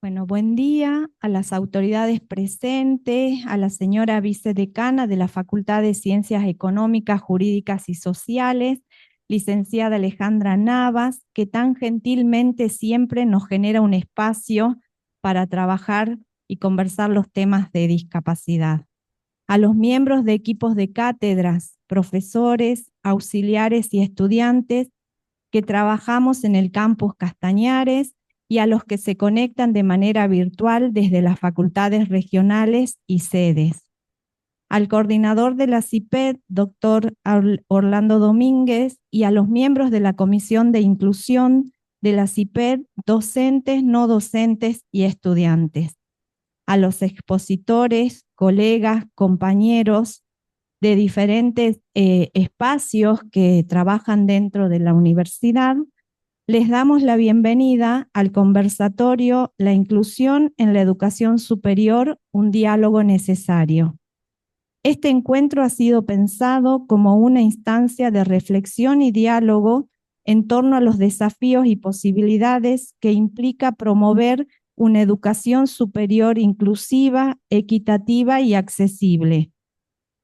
Bueno, buen día a las autoridades presentes, a la señora vicedecana de la Facultad de Ciencias Económicas, Jurídicas y Sociales, licenciada Alejandra Navas, que tan gentilmente siempre nos genera un espacio para trabajar y conversar los temas de discapacidad. A los miembros de equipos de cátedras, profesores, auxiliares y estudiantes que trabajamos en el campus Castañares y a los que se conectan de manera virtual desde las facultades regionales y sedes. Al coordinador de la CIPED, doctor Orlando Domínguez, y a los miembros de la Comisión de Inclusión de la CIPED, docentes, no docentes y estudiantes. A los expositores, colegas, compañeros de diferentes espacios que trabajan dentro de la universidad, les damos la bienvenida al conversatorio La inclusión en la educación superior, un diálogo necesario. Este encuentro ha sido pensado como una instancia de reflexión y diálogo en torno a los desafíos y posibilidades que implica promover una educación superior inclusiva, equitativa y accesible,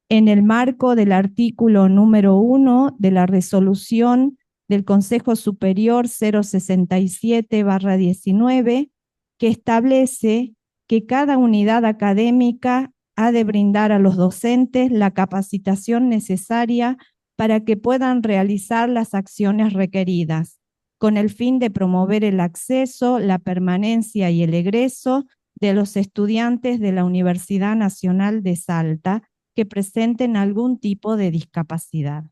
en el marco del artículo número 1 de la resolución del Consejo Superior 067/19, que establece que cada unidad académica ha de brindar a los docentes la capacitación necesaria para que puedan realizar las acciones requeridas, con el fin de promover el acceso, la permanencia y el egreso de los estudiantes de la Universidad Nacional de Salta que presenten algún tipo de discapacidad.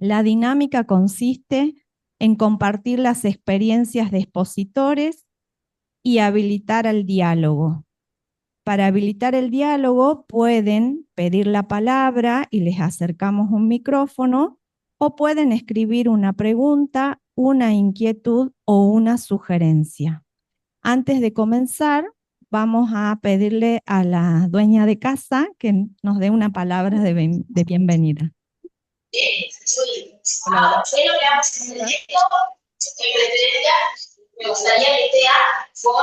La dinámica consiste en compartir las experiencias de expositores y habilitar al diálogo. Para habilitar el diálogo pueden pedir la palabra y les acercamos un micrófono, o pueden escribir una pregunta, una inquietud o una sugerencia. Antes de comenzar, vamos a pedirle a la dueña de casa que nos dé una palabra de bienvenida. Hola, hola. Me gustaría que sea con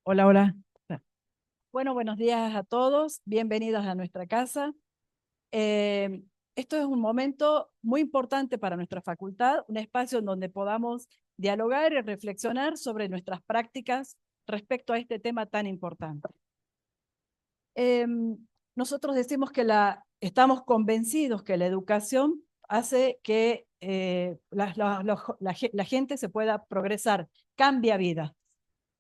Hola, hola. Bueno, buenos días a todos. Bienvenidos a nuestra casa. Esto es un momento muy importante para nuestra facultad, un espacio en donde podamos dialogar y reflexionar sobre nuestras prácticas respecto a este tema tan importante. Nosotros decimos que estamos convencidos que la educación hace que la gente se pueda progresar, cambia vida.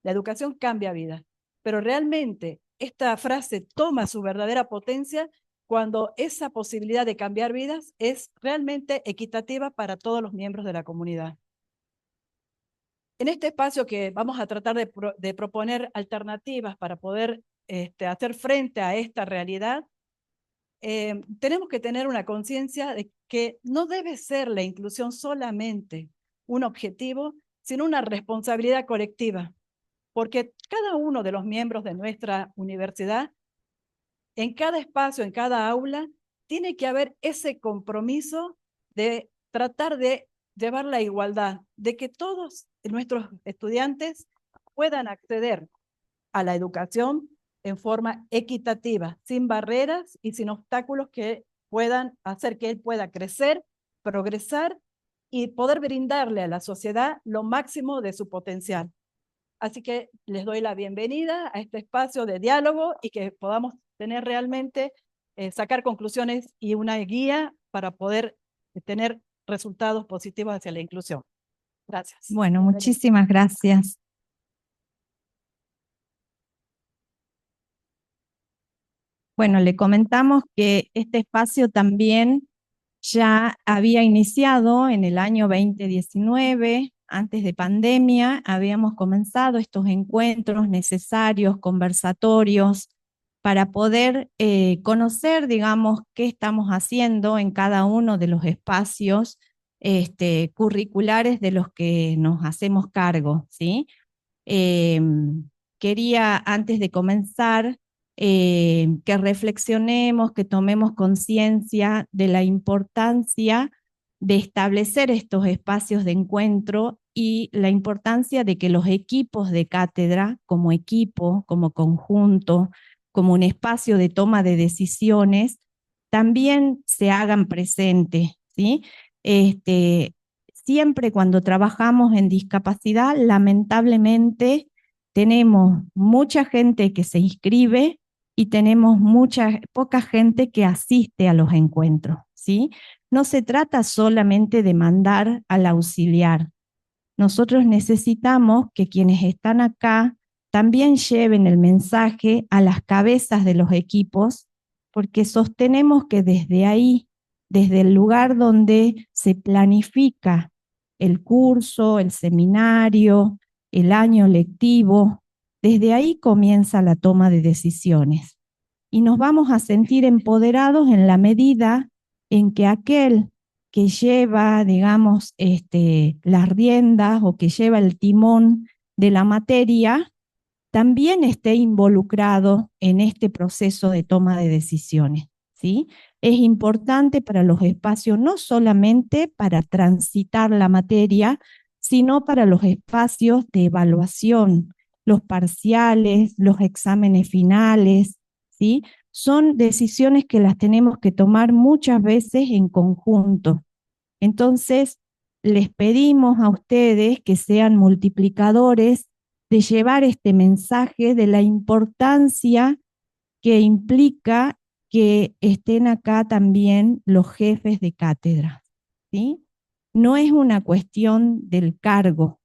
La educación cambia vida. Pero realmente esta frase toma su verdadera potencia cuando esa posibilidad de cambiar vidas es realmente equitativa para todos los miembros de la comunidad. En este espacio que vamos a tratar de proponer alternativas para poder hacer frente a esta realidad, tenemos que tener una conciencia de que no debe ser la inclusión solamente un objetivo, sino una responsabilidad colectiva, porque cada uno de los miembros de nuestra universidad, en cada espacio, en cada aula, tiene que haber ese compromiso de tratar de llevar la igualdad, de que todos nuestros estudiantes puedan acceder a la educación en forma equitativa, sin barreras y sin obstáculos que puedan hacer que él pueda crecer, progresar y poder brindarle a la sociedad lo máximo de su potencial. Así que les doy la bienvenida a este espacio de diálogo y que podamos tener realmente, sacar conclusiones y una guía para poder tener resultados positivos hacia la inclusión. Gracias. Bueno, muchísimas gracias. Bueno, le comentamos que este espacio también ya había iniciado en el año 2019, antes de pandemia, habíamos comenzado estos encuentros necesarios, conversatorios, para poder conocer, digamos, qué estamos haciendo en cada uno de los espacios curriculares de los que nos hacemos cargo, ¿sí? Quería, antes de comenzar, que reflexionemos, que tomemos conciencia de la importancia de establecer estos espacios de encuentro y la importancia de que los equipos de cátedra, como equipo, como conjunto, como un espacio de toma de decisiones, también se hagan presentes, ¿sí? Siempre cuando trabajamos en discapacidad, lamentablemente tenemos mucha gente que se inscribe y tenemos poca gente que asiste a los encuentros, ¿sí? No se trata solamente de mandar al auxiliar. Nosotros necesitamos que quienes están acá también lleven el mensaje a las cabezas de los equipos, porque sostenemos que desde ahí, desde el lugar donde se planifica el curso, el seminario, el año lectivo, desde ahí comienza la toma de decisiones. Y nos vamos a sentir empoderados en la medida en que aquel que lleva, digamos, las riendas o que lleva el timón de la materia, también esté involucrado en este proceso de toma de decisiones, ¿sí? Es importante para los espacios, no solamente para transitar la materia, sino para los espacios de evaluación, los parciales, los exámenes finales, ¿sí? Son decisiones que las tenemos que tomar muchas veces en conjunto. Entonces, les pedimos a ustedes que sean multiplicadores de llevar este mensaje de la importancia que implica que estén acá también los jefes de cátedra, ¿sí? No es una cuestión del cargo,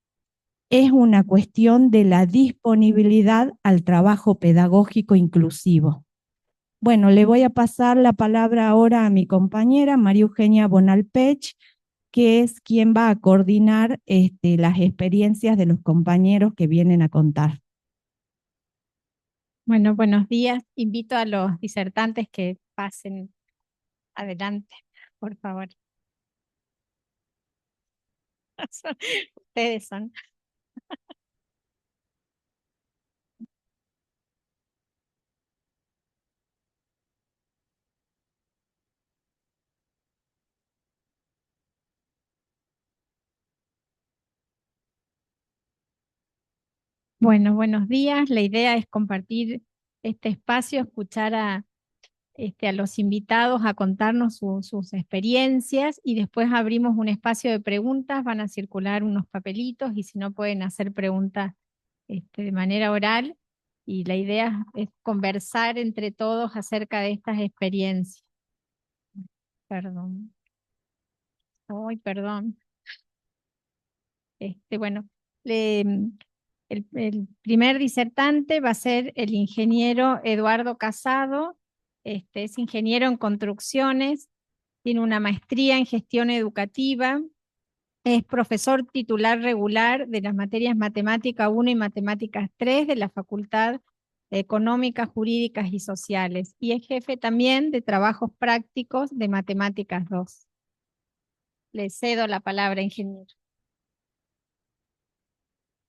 es una cuestión de la disponibilidad al trabajo pedagógico inclusivo. Bueno, le voy a pasar la palabra ahora a mi compañera María Eugenia Bonalpech, que es quien va a coordinar las experiencias de los compañeros que vienen a contar. Bueno, buenos días. Invito a los disertantes que pasen adelante, por favor. Ustedes son. Bueno, buenos días. La idea es compartir este espacio, escuchar a los invitados a contarnos sus experiencias y después abrimos un espacio de preguntas, van a circular unos papelitos y si no pueden hacer preguntas de manera oral y la idea es conversar entre todos acerca de estas experiencias. Perdón. Ay, perdón. Bueno, el primer disertante va a ser el ingeniero Eduardo Casado. Es ingeniero en construcciones, tiene una maestría en gestión educativa, es profesor titular regular de las materias Matemática 1 y Matemáticas 3 de la Facultad de Económicas, Jurídicas y Sociales, y es jefe también de trabajos prácticos de Matemáticas 2. Le cedo la palabra, ingeniero.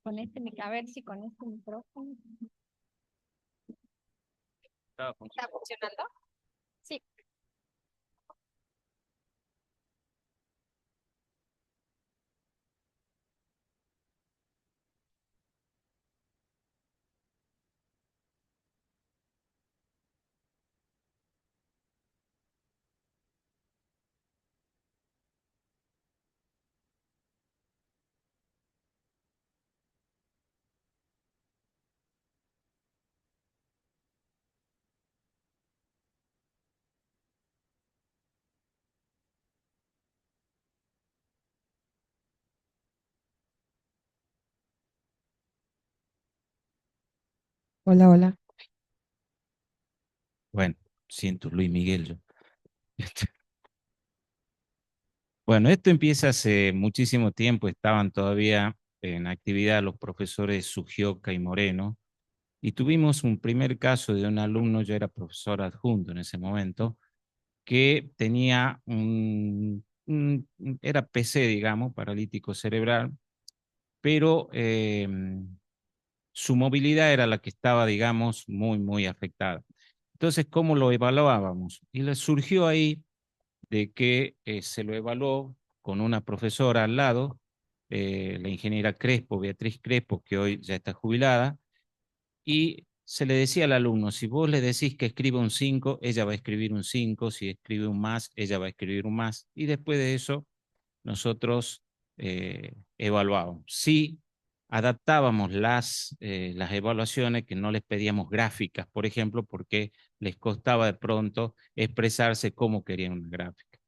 A ver si con este micrófono. ¿Está funcionando? Sí. Hola, hola. Bueno, siento Luis Miguel yo. Bueno, esto empieza hace muchísimo tiempo, estaban todavía en actividad los profesores Sugioca y Moreno, y tuvimos un primer caso de un alumno, yo era profesor adjunto en ese momento, que tenía era PC, digamos, paralítico cerebral, pero su movilidad era la que estaba, digamos, muy, muy afectada. Entonces, ¿cómo lo evaluábamos? Y le surgió ahí de que se lo evaluó con una profesora al lado, la ingeniera Crespo, Beatriz Crespo, que hoy ya está jubilada, y se le decía al alumno, si vos le decís que escriba un 5, ella va a escribir un 5, si escribe un más, ella va a escribir un más, y después de eso nosotros evaluábamos. Sí, adaptábamos las evaluaciones, que no les pedíamos gráficas, por ejemplo, porque les costaba de pronto expresarse cómo querían una gráfica.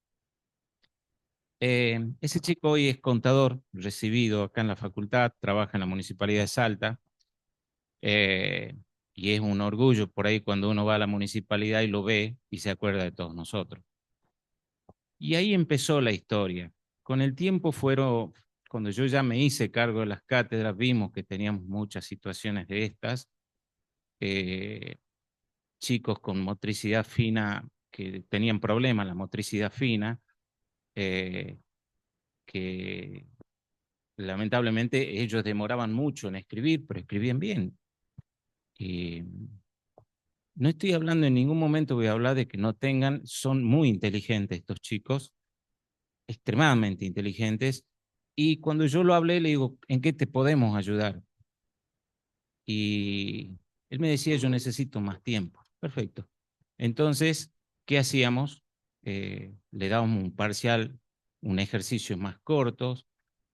Ese chico hoy es contador, recibido acá en la facultad, trabaja en la Municipalidad de Salta, y es un orgullo por ahí cuando uno va a la municipalidad y lo ve y se acuerda de todos nosotros. Y ahí empezó la historia. Con el tiempo cuando yo ya me hice cargo de las cátedras, vimos que teníamos muchas situaciones de estas, eh, chicos con motricidad fina que tenían problemas, la motricidad fina, eh, que lamentablemente ellos demoraban mucho en escribir, pero escribían bien. Y no estoy hablando en ningún momento, voy a hablar de que no tengan, son muy inteligentes estos chicos, extremadamente inteligentes, y cuando yo lo hablé le digo, ¿en qué te podemos ayudar? Y él me decía, yo necesito más tiempo. Perfecto. Entonces, ¿qué hacíamos? Le dábamos un parcial, un ejercicio más cortos,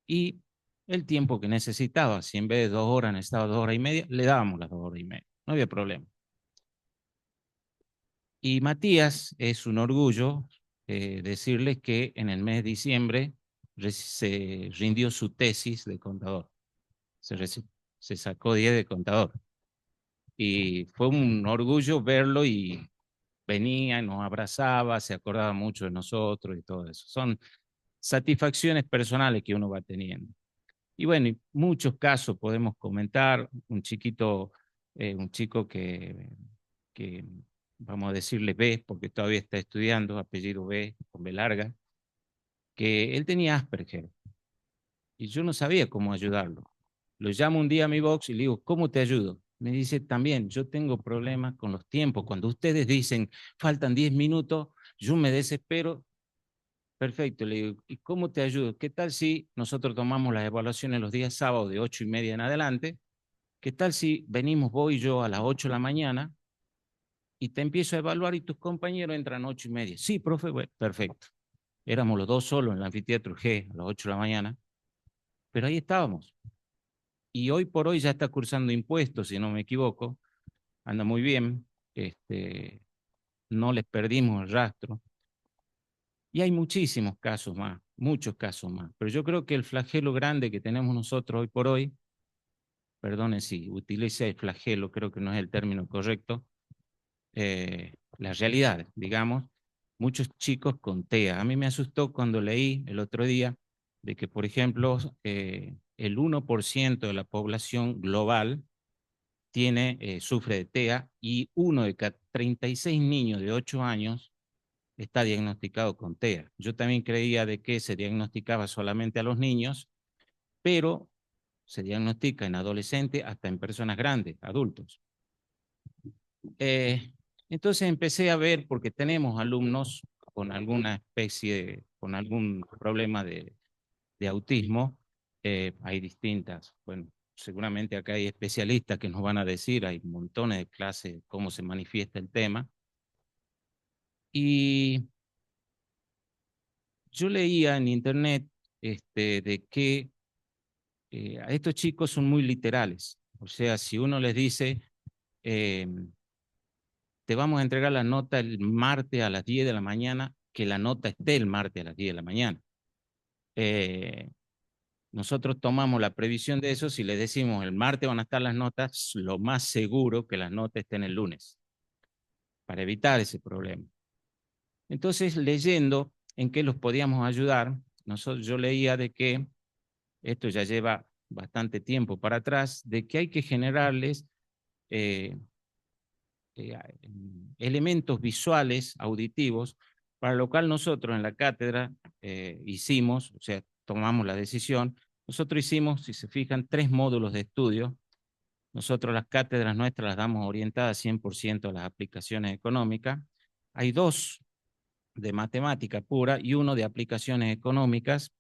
y el tiempo que necesitaba, si en vez de 2 horas necesitaba 2 horas y media, le dábamos las 2 horas y media, no había problema. Y Matías, es un orgullo decirles que en el mes de diciembre se rindió su tesis de contador. Se sacó 10 de contador. Y fue un orgullo verlo, y venía, nos abrazaba, se acordaba mucho de nosotros y todo eso. Son satisfacciones personales que uno va teniendo. Y bueno, y muchos casos podemos comentar. Un chico que vamos a decirle B, porque todavía está estudiando, apellido B, con B larga, que él tenía Asperger y yo no sabía cómo ayudarlo. Lo llamo un día a mi box y le digo, ¿cómo te ayudo? Me dice, también, yo tengo problemas con los tiempos. Cuando ustedes dicen, faltan 10 minutos, yo me desespero. Perfecto, le digo, ¿y cómo te ayudo? ¿Qué tal si nosotros tomamos las evaluaciones los días sábados de 8:30 en adelante? ¿Qué tal si venimos vos y yo a las 8 de la mañana y te empiezo a evaluar y tus compañeros entran 8:30? Sí, profe, bueno, perfecto. Éramos los dos solos en el anfiteatro G a las 8 de la mañana, pero ahí estábamos. Y hoy por hoy ya está cursando impuestos, si no me equivoco, anda muy bien, no les perdimos el rastro. Y hay muchísimos casos más, muchos casos más, pero yo creo que el flagelo grande que tenemos nosotros hoy por hoy, perdone si utilice el flagelo, creo que no es el término correcto, la realidad, digamos, muchos chicos con TEA. A mí me asustó cuando leí el otro día de que, por ejemplo, el 1% de la población global sufre de TEA, y uno de cada 36 niños de 8 años está diagnosticado con TEA. Yo también creía de que se diagnosticaba solamente a los niños, pero se diagnostica en adolescentes hasta en personas grandes, adultos. Entonces empecé a ver, porque tenemos alumnos con alguna con algún problema de autismo, hay distintas, bueno, seguramente acá hay especialistas que nos van a decir, hay montones de clases, cómo se manifiesta el tema. Y yo leía en internet de que a estos chicos son muy literales. O sea, si uno les dice, eh, te vamos a entregar la nota el martes a las 10 de la mañana, que la nota esté el martes a las 10 de la mañana. Nosotros tomamos la previsión de eso. Si les decimos el martes van a estar las notas, lo más seguro que las notas estén el lunes, para evitar ese problema. Entonces, leyendo en qué los podíamos ayudar, yo leía de que, esto ya lleva bastante tiempo para atrás, de que hay que generarles eh, eh, elementos visuales, auditivos, para lo cual nosotros en la cátedra hicimos, o sea, tomamos la decisión. Nosotros hicimos, si se fijan, 3 módulos de estudio. Nosotros las cátedras nuestras las damos orientadas 100% a las aplicaciones económicas. Hay 2 de matemática pura y uno de aplicaciones económicas.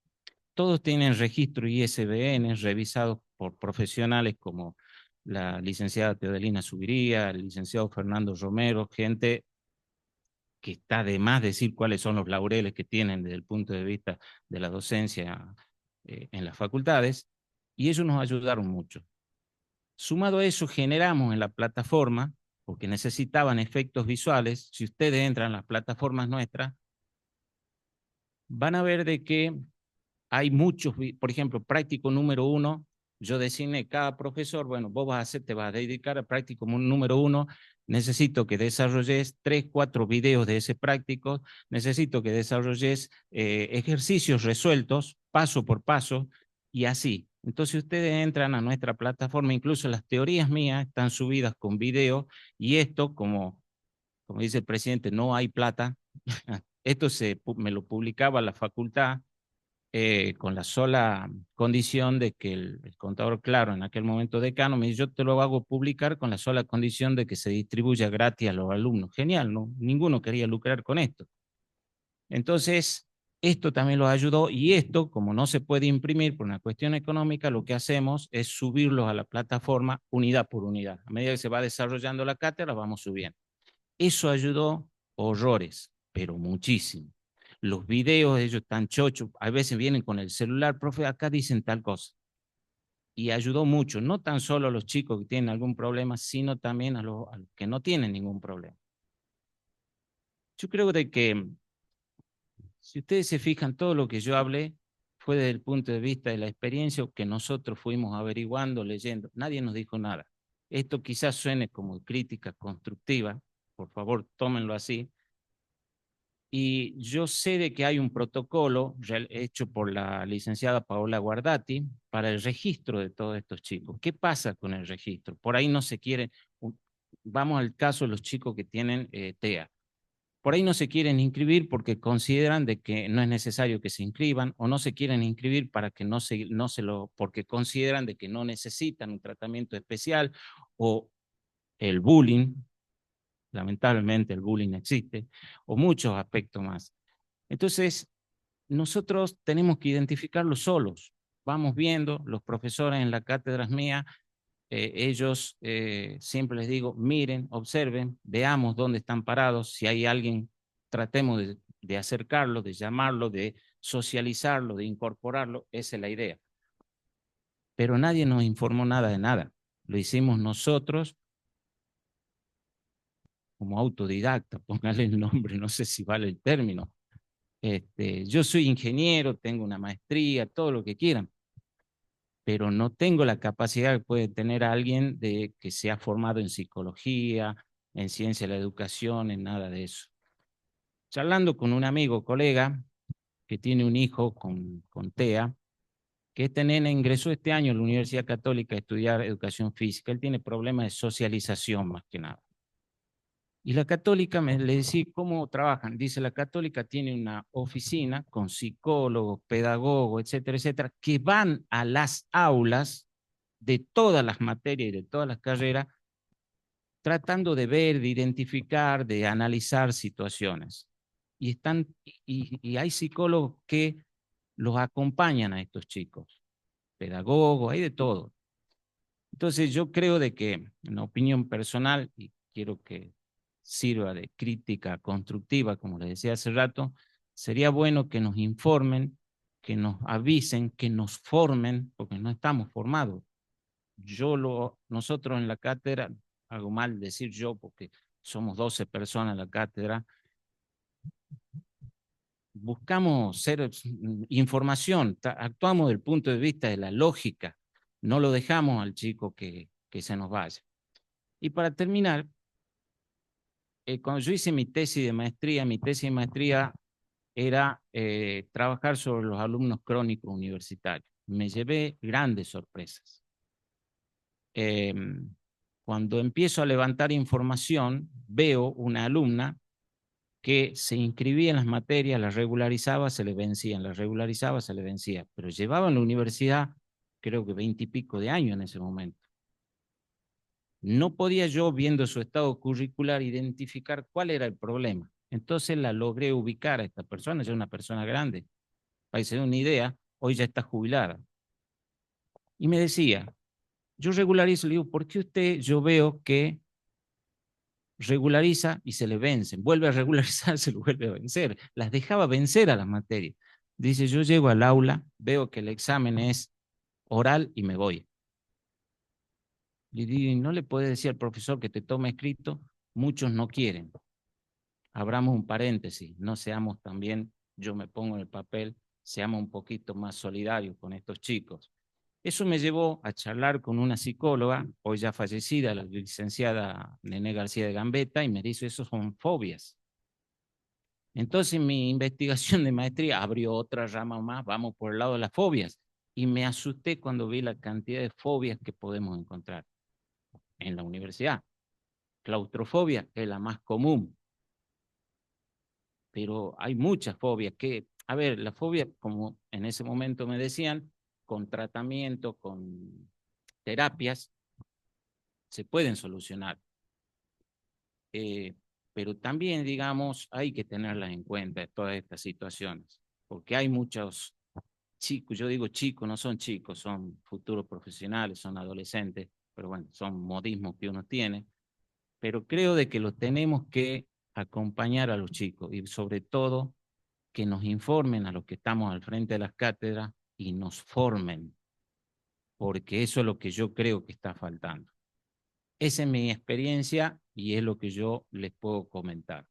Todos tienen registro ISBN revisados por profesionales como la licenciada Teodelina Subiría, el licenciado Fernando Romero, gente que está de más decir cuáles son los laureles que tienen desde el punto de vista de la docencia en las facultades, y ellos nos ayudaron mucho. Sumado a eso, generamos en la plataforma, porque necesitaban efectos visuales. Si ustedes entran a las plataformas nuestras, van a ver de que hay muchos, por ejemplo, práctico número 1, yo designé cada profesor, bueno, vos te vas a dedicar a práctico número 1, necesito que desarrolles 3, 4 videos de ese práctico, necesito que desarrolles ejercicios resueltos, paso por paso, y así. Entonces ustedes entran a nuestra plataforma, incluso las teorías mías están subidas con video, y esto, como dice el presidente, no hay plata, esto me lo publicaba la facultad, con la sola condición de que el contador Claro, en aquel momento decano, me dice, yo te lo hago publicar con la sola condición de que se distribuya gratis a los alumnos. Genial, ¿no? Ninguno quería lucrar con esto. Entonces, esto también los ayudó, y esto, como no se puede imprimir por una cuestión económica, lo que hacemos es subirlos a la plataforma unidad por unidad. A medida que se va desarrollando la cátedra, vamos subiendo. Eso ayudó horrores, pero muchísimo. Los videos, ellos están chochos, a veces vienen con el celular, profe, acá dicen tal cosa. Y ayudó mucho, no tan solo a los chicos que tienen algún problema, sino también a los que no tienen ningún problema. Yo creo de que, si ustedes se fijan, todo lo que yo hablé fue desde el punto de vista de la experiencia que nosotros fuimos averiguando, leyendo. Nadie nos dijo nada. Esto quizás suene como crítica constructiva, por favor, tómenlo así. Y yo sé de que hay un protocolo hecho por la licenciada Paola Guardati para el registro de todos estos chicos. ¿Qué pasa con el registro? Por ahí no se quiere, vamos al caso de los chicos que tienen TEA. Por ahí no se quieren inscribir porque consideran de que no es necesario que se inscriban, o no se quieren inscribir para que porque consideran de que no necesitan un tratamiento especial, o el bullying. Lamentablemente el bullying existe, o muchos aspectos más. Entonces, nosotros tenemos que identificarlo solos. Vamos viendo, los profesores en las cátedras mías, ellos siempre les digo, miren, observen, veamos dónde están parados, si hay alguien, tratemos de acercarlo, de llamarlo, de socializarlo, de incorporarlo, esa es la idea. Pero nadie nos informó nada de nada. Lo hicimos nosotros como autodidacta, póngale el nombre, no sé si vale el término. Yo soy ingeniero, tengo una maestría, todo lo que quieran, pero no tengo la capacidad que puede tener alguien que se ha formado en psicología, en ciencia de la educación, en nada de eso. Charlando con un amigo, colega, que tiene un hijo con TEA, que este nene ingresó este año a la Universidad Católica a estudiar educación física. Él tiene problemas de socialización más que nada. Y la Católica, le decía, ¿cómo trabajan? Dice, la Católica tiene una oficina con psicólogos, pedagogos, etcétera, etcétera, que van a las aulas de todas las materias y de todas las carreras, tratando de ver, de identificar, de analizar situaciones. Y hay psicólogos que los acompañan a estos chicos, pedagogos, hay de todo. Entonces yo creo de que, en opinión personal, y quiero que sirva de crítica constructiva, como les decía hace rato, sería bueno que nos informen, que nos avisen, que nos formen, porque no estamos formados. Nosotros en la cátedra, hago mal decir yo, porque somos 12 personas en la cátedra, buscamos información, actuamos desde el punto de vista de la lógica, no lo dejamos al chico que se nos vaya. Y para terminar, cuando yo hice mi tesis de maestría era trabajar sobre los alumnos crónicos universitarios. Me llevé grandes sorpresas. Cuando empiezo a levantar información, veo una alumna que se inscribía en las materias, las regularizaba, se le vencían, las regularizaba, se le vencía, pero llevaba en la universidad creo que 20 y pico de años en ese momento. No podía yo, viendo su estado curricular, identificar cuál era el problema. Entonces la logré ubicar a esta persona, ya una persona grande. Para que se den una idea, hoy ya está jubilada. Y me decía, yo regularizo, le digo, ¿por qué usted, yo veo que regulariza y se le vencen, vuelve a regularizar, se lo vuelve a vencer, las dejaba vencer a las materias? Dice, yo llego al aula, veo que el examen es oral y me voy. Le digo, ¿no le puede decir al profesor que te tome escrito? Muchos no quieren. Abramos un paréntesis, no seamos también, yo me pongo en el papel, seamos un poquito más solidarios con estos chicos. Eso me llevó a charlar con una psicóloga, hoy ya fallecida, la licenciada Nené García de Gambetta, y me dice, eso son fobias. Entonces mi investigación de maestría abrió otra rama más, vamos por el lado de las fobias, y me asusté cuando vi la cantidad de fobias que podemos encontrar en la universidad. Claustrofobia es la más común, pero hay muchas fobias que, a ver, la fobia, como en ese momento me decían, con tratamiento, con terapias, se pueden solucionar. Pero también, digamos, hay que tenerlas en cuenta todas estas situaciones, porque hay muchos chicos, yo digo chicos, no son chicos, son futuros profesionales, son adolescentes, pero bueno, son modismos que uno tiene, pero creo de que los tenemos que acompañar a los chicos y sobre todo que nos informen a los que estamos al frente de las cátedras y nos formen, porque eso es lo que yo creo que está faltando. Esa es mi experiencia y es lo que yo les puedo comentar.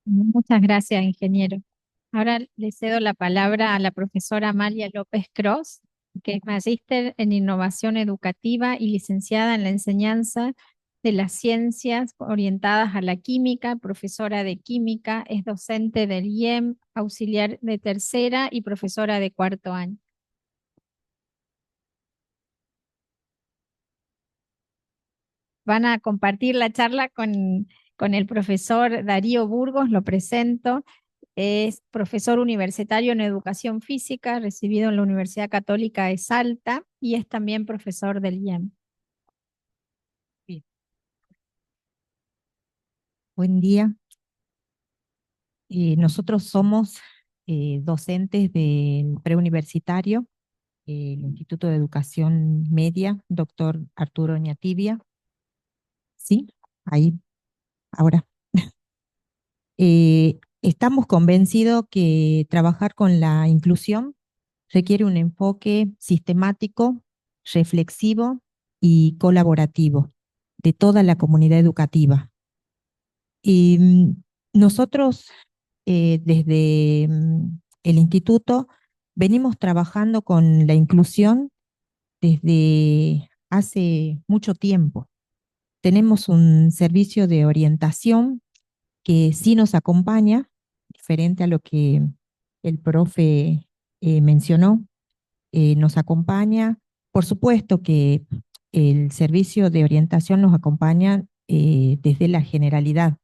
Muchas gracias, ingeniero. Ahora le cedo la palabra a la profesora Amalia López Cross, que es magíster en innovación educativa y licenciada en la enseñanza de las ciencias orientadas a la química, profesora de química, es docente del IEM, auxiliar de tercera y profesora de cuarto año. Van a compartir la charla con el profesor Darío Burgos, lo presento. Es profesor universitario en educación física, recibido en la Universidad Católica de Salta y es también profesor del IEM. Bien. Buen día. Nosotros somos docentes del preuniversitario, el Instituto de Educación Media, doctor Arturo Oñatibia. Sí, ahí, ahora. Estamos convencidos que trabajar con la inclusión requiere un enfoque sistemático, reflexivo y colaborativo de toda la comunidad educativa. Y nosotros desde el instituto venimos trabajando con la inclusión desde hace mucho tiempo. Tenemos un servicio de orientación que sí nos acompaña, diferente a lo que el profe mencionó, nos acompaña. Por supuesto que el servicio de orientación nos acompaña desde la generalidad.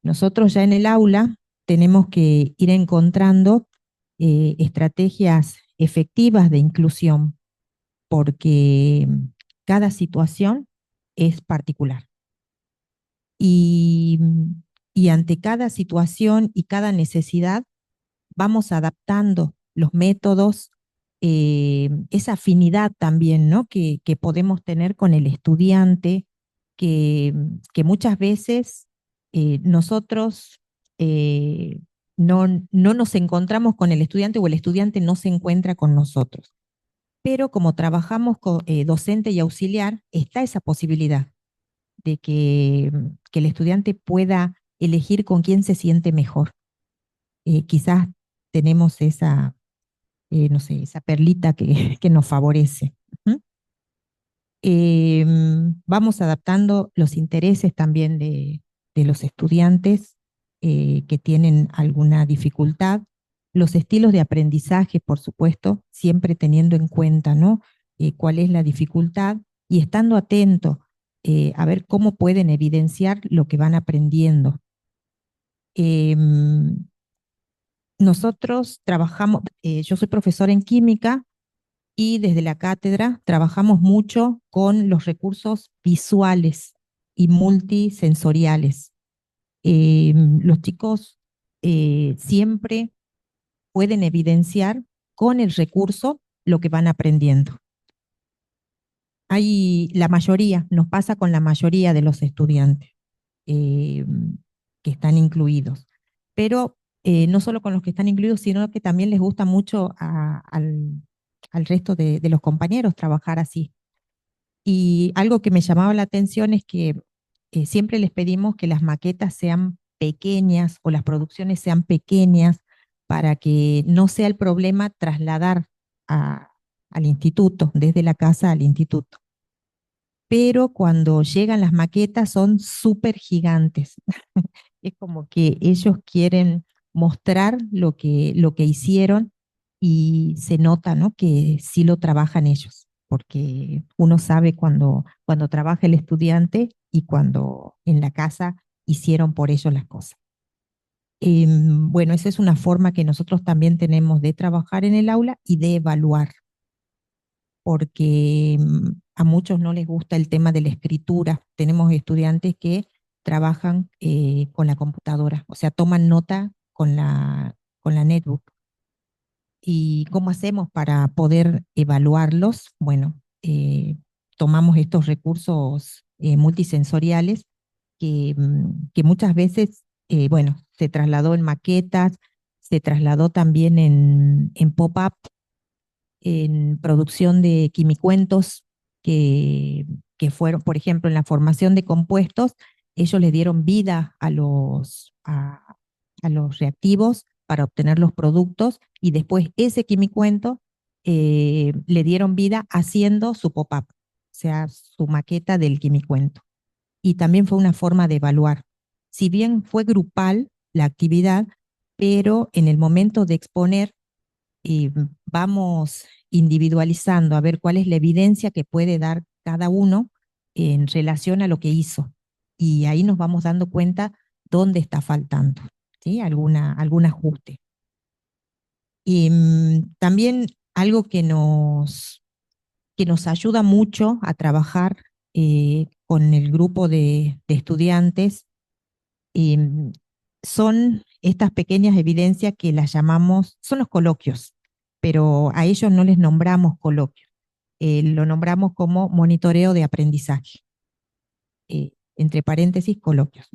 Nosotros ya en el aula tenemos que ir encontrando estrategias efectivas de inclusión, porque cada situación es particular. Y, y ante cada situación y cada necesidad vamos adaptando los métodos, esa afinidad también, ¿no? que podemos tener con el estudiante, que muchas veces nosotros no nos encontramos con el estudiante o el estudiante no se encuentra con nosotros. Pero como trabajamos con docente y auxiliar, está esa posibilidad de que el estudiante pueda elegir con quién se siente mejor. Quizás tenemos esa, no sé, esa perlita que nos favorece. Vamos adaptando los intereses también de los estudiantes que tienen alguna dificultad, los estilos de aprendizaje, por supuesto, siempre teniendo en cuenta, ¿no? Cuál es la dificultad y estando atento a ver cómo pueden evidenciar lo que van aprendiendo. Nosotros trabajamos, yo soy profesora en química y desde la cátedra trabajamos mucho con los recursos visuales y multisensoriales. Los chicos siempre pueden evidenciar con el recurso lo que van aprendiendo. La mayoría, nos pasa con la mayoría de los estudiantes eh, que están incluidos, pero no solo con los que están incluidos, sino que también les gusta mucho al resto de los compañeros trabajar así. Y algo que me llamaba la atención es que siempre les pedimos que las maquetas sean pequeñas o las producciones sean pequeñas para que no sea el problema trasladar al instituto, desde la casa al instituto. Pero cuando llegan las maquetas son súper gigantes. Es como que ellos quieren mostrar lo que hicieron y se nota, ¿no? Que sí lo trabajan ellos, porque uno sabe cuando trabaja el estudiante y cuando en la casa hicieron por ellos las cosas. Bueno, esa es una forma que nosotros también tenemos de trabajar en el aula y de evaluar, porque a muchos no les gusta el tema de la escritura. Tenemos estudiantes que trabajan con la computadora, o sea, toman nota con la netbook. ¿Y cómo hacemos para poder evaluarlos? Bueno, tomamos estos recursos multisensoriales que muchas veces, bueno, se trasladó en maquetas, se trasladó también en pop-up, en producción de quimicuentos que fueron, por ejemplo, en la formación de compuestos, ellos le dieron vida a los reactivos para obtener los productos y después ese quimicuento le dieron vida haciendo su pop-up, o sea, su maqueta del quimicuento. Y también fue una forma de evaluar. Si bien fue grupal la actividad, pero en el momento de exponer vamos individualizando a ver cuál es la evidencia que puede dar cada uno en relación a lo que hizo. Y ahí nos vamos dando cuenta dónde está faltando, ¿sí? Algún ajuste. Y también algo que nos ayuda mucho a trabajar con el grupo de estudiantes son estas pequeñas evidencias que las llamamos, son los coloquios, pero a ellos no les nombramos coloquios, lo nombramos como monitoreo de aprendizaje, entre paréntesis, coloquios.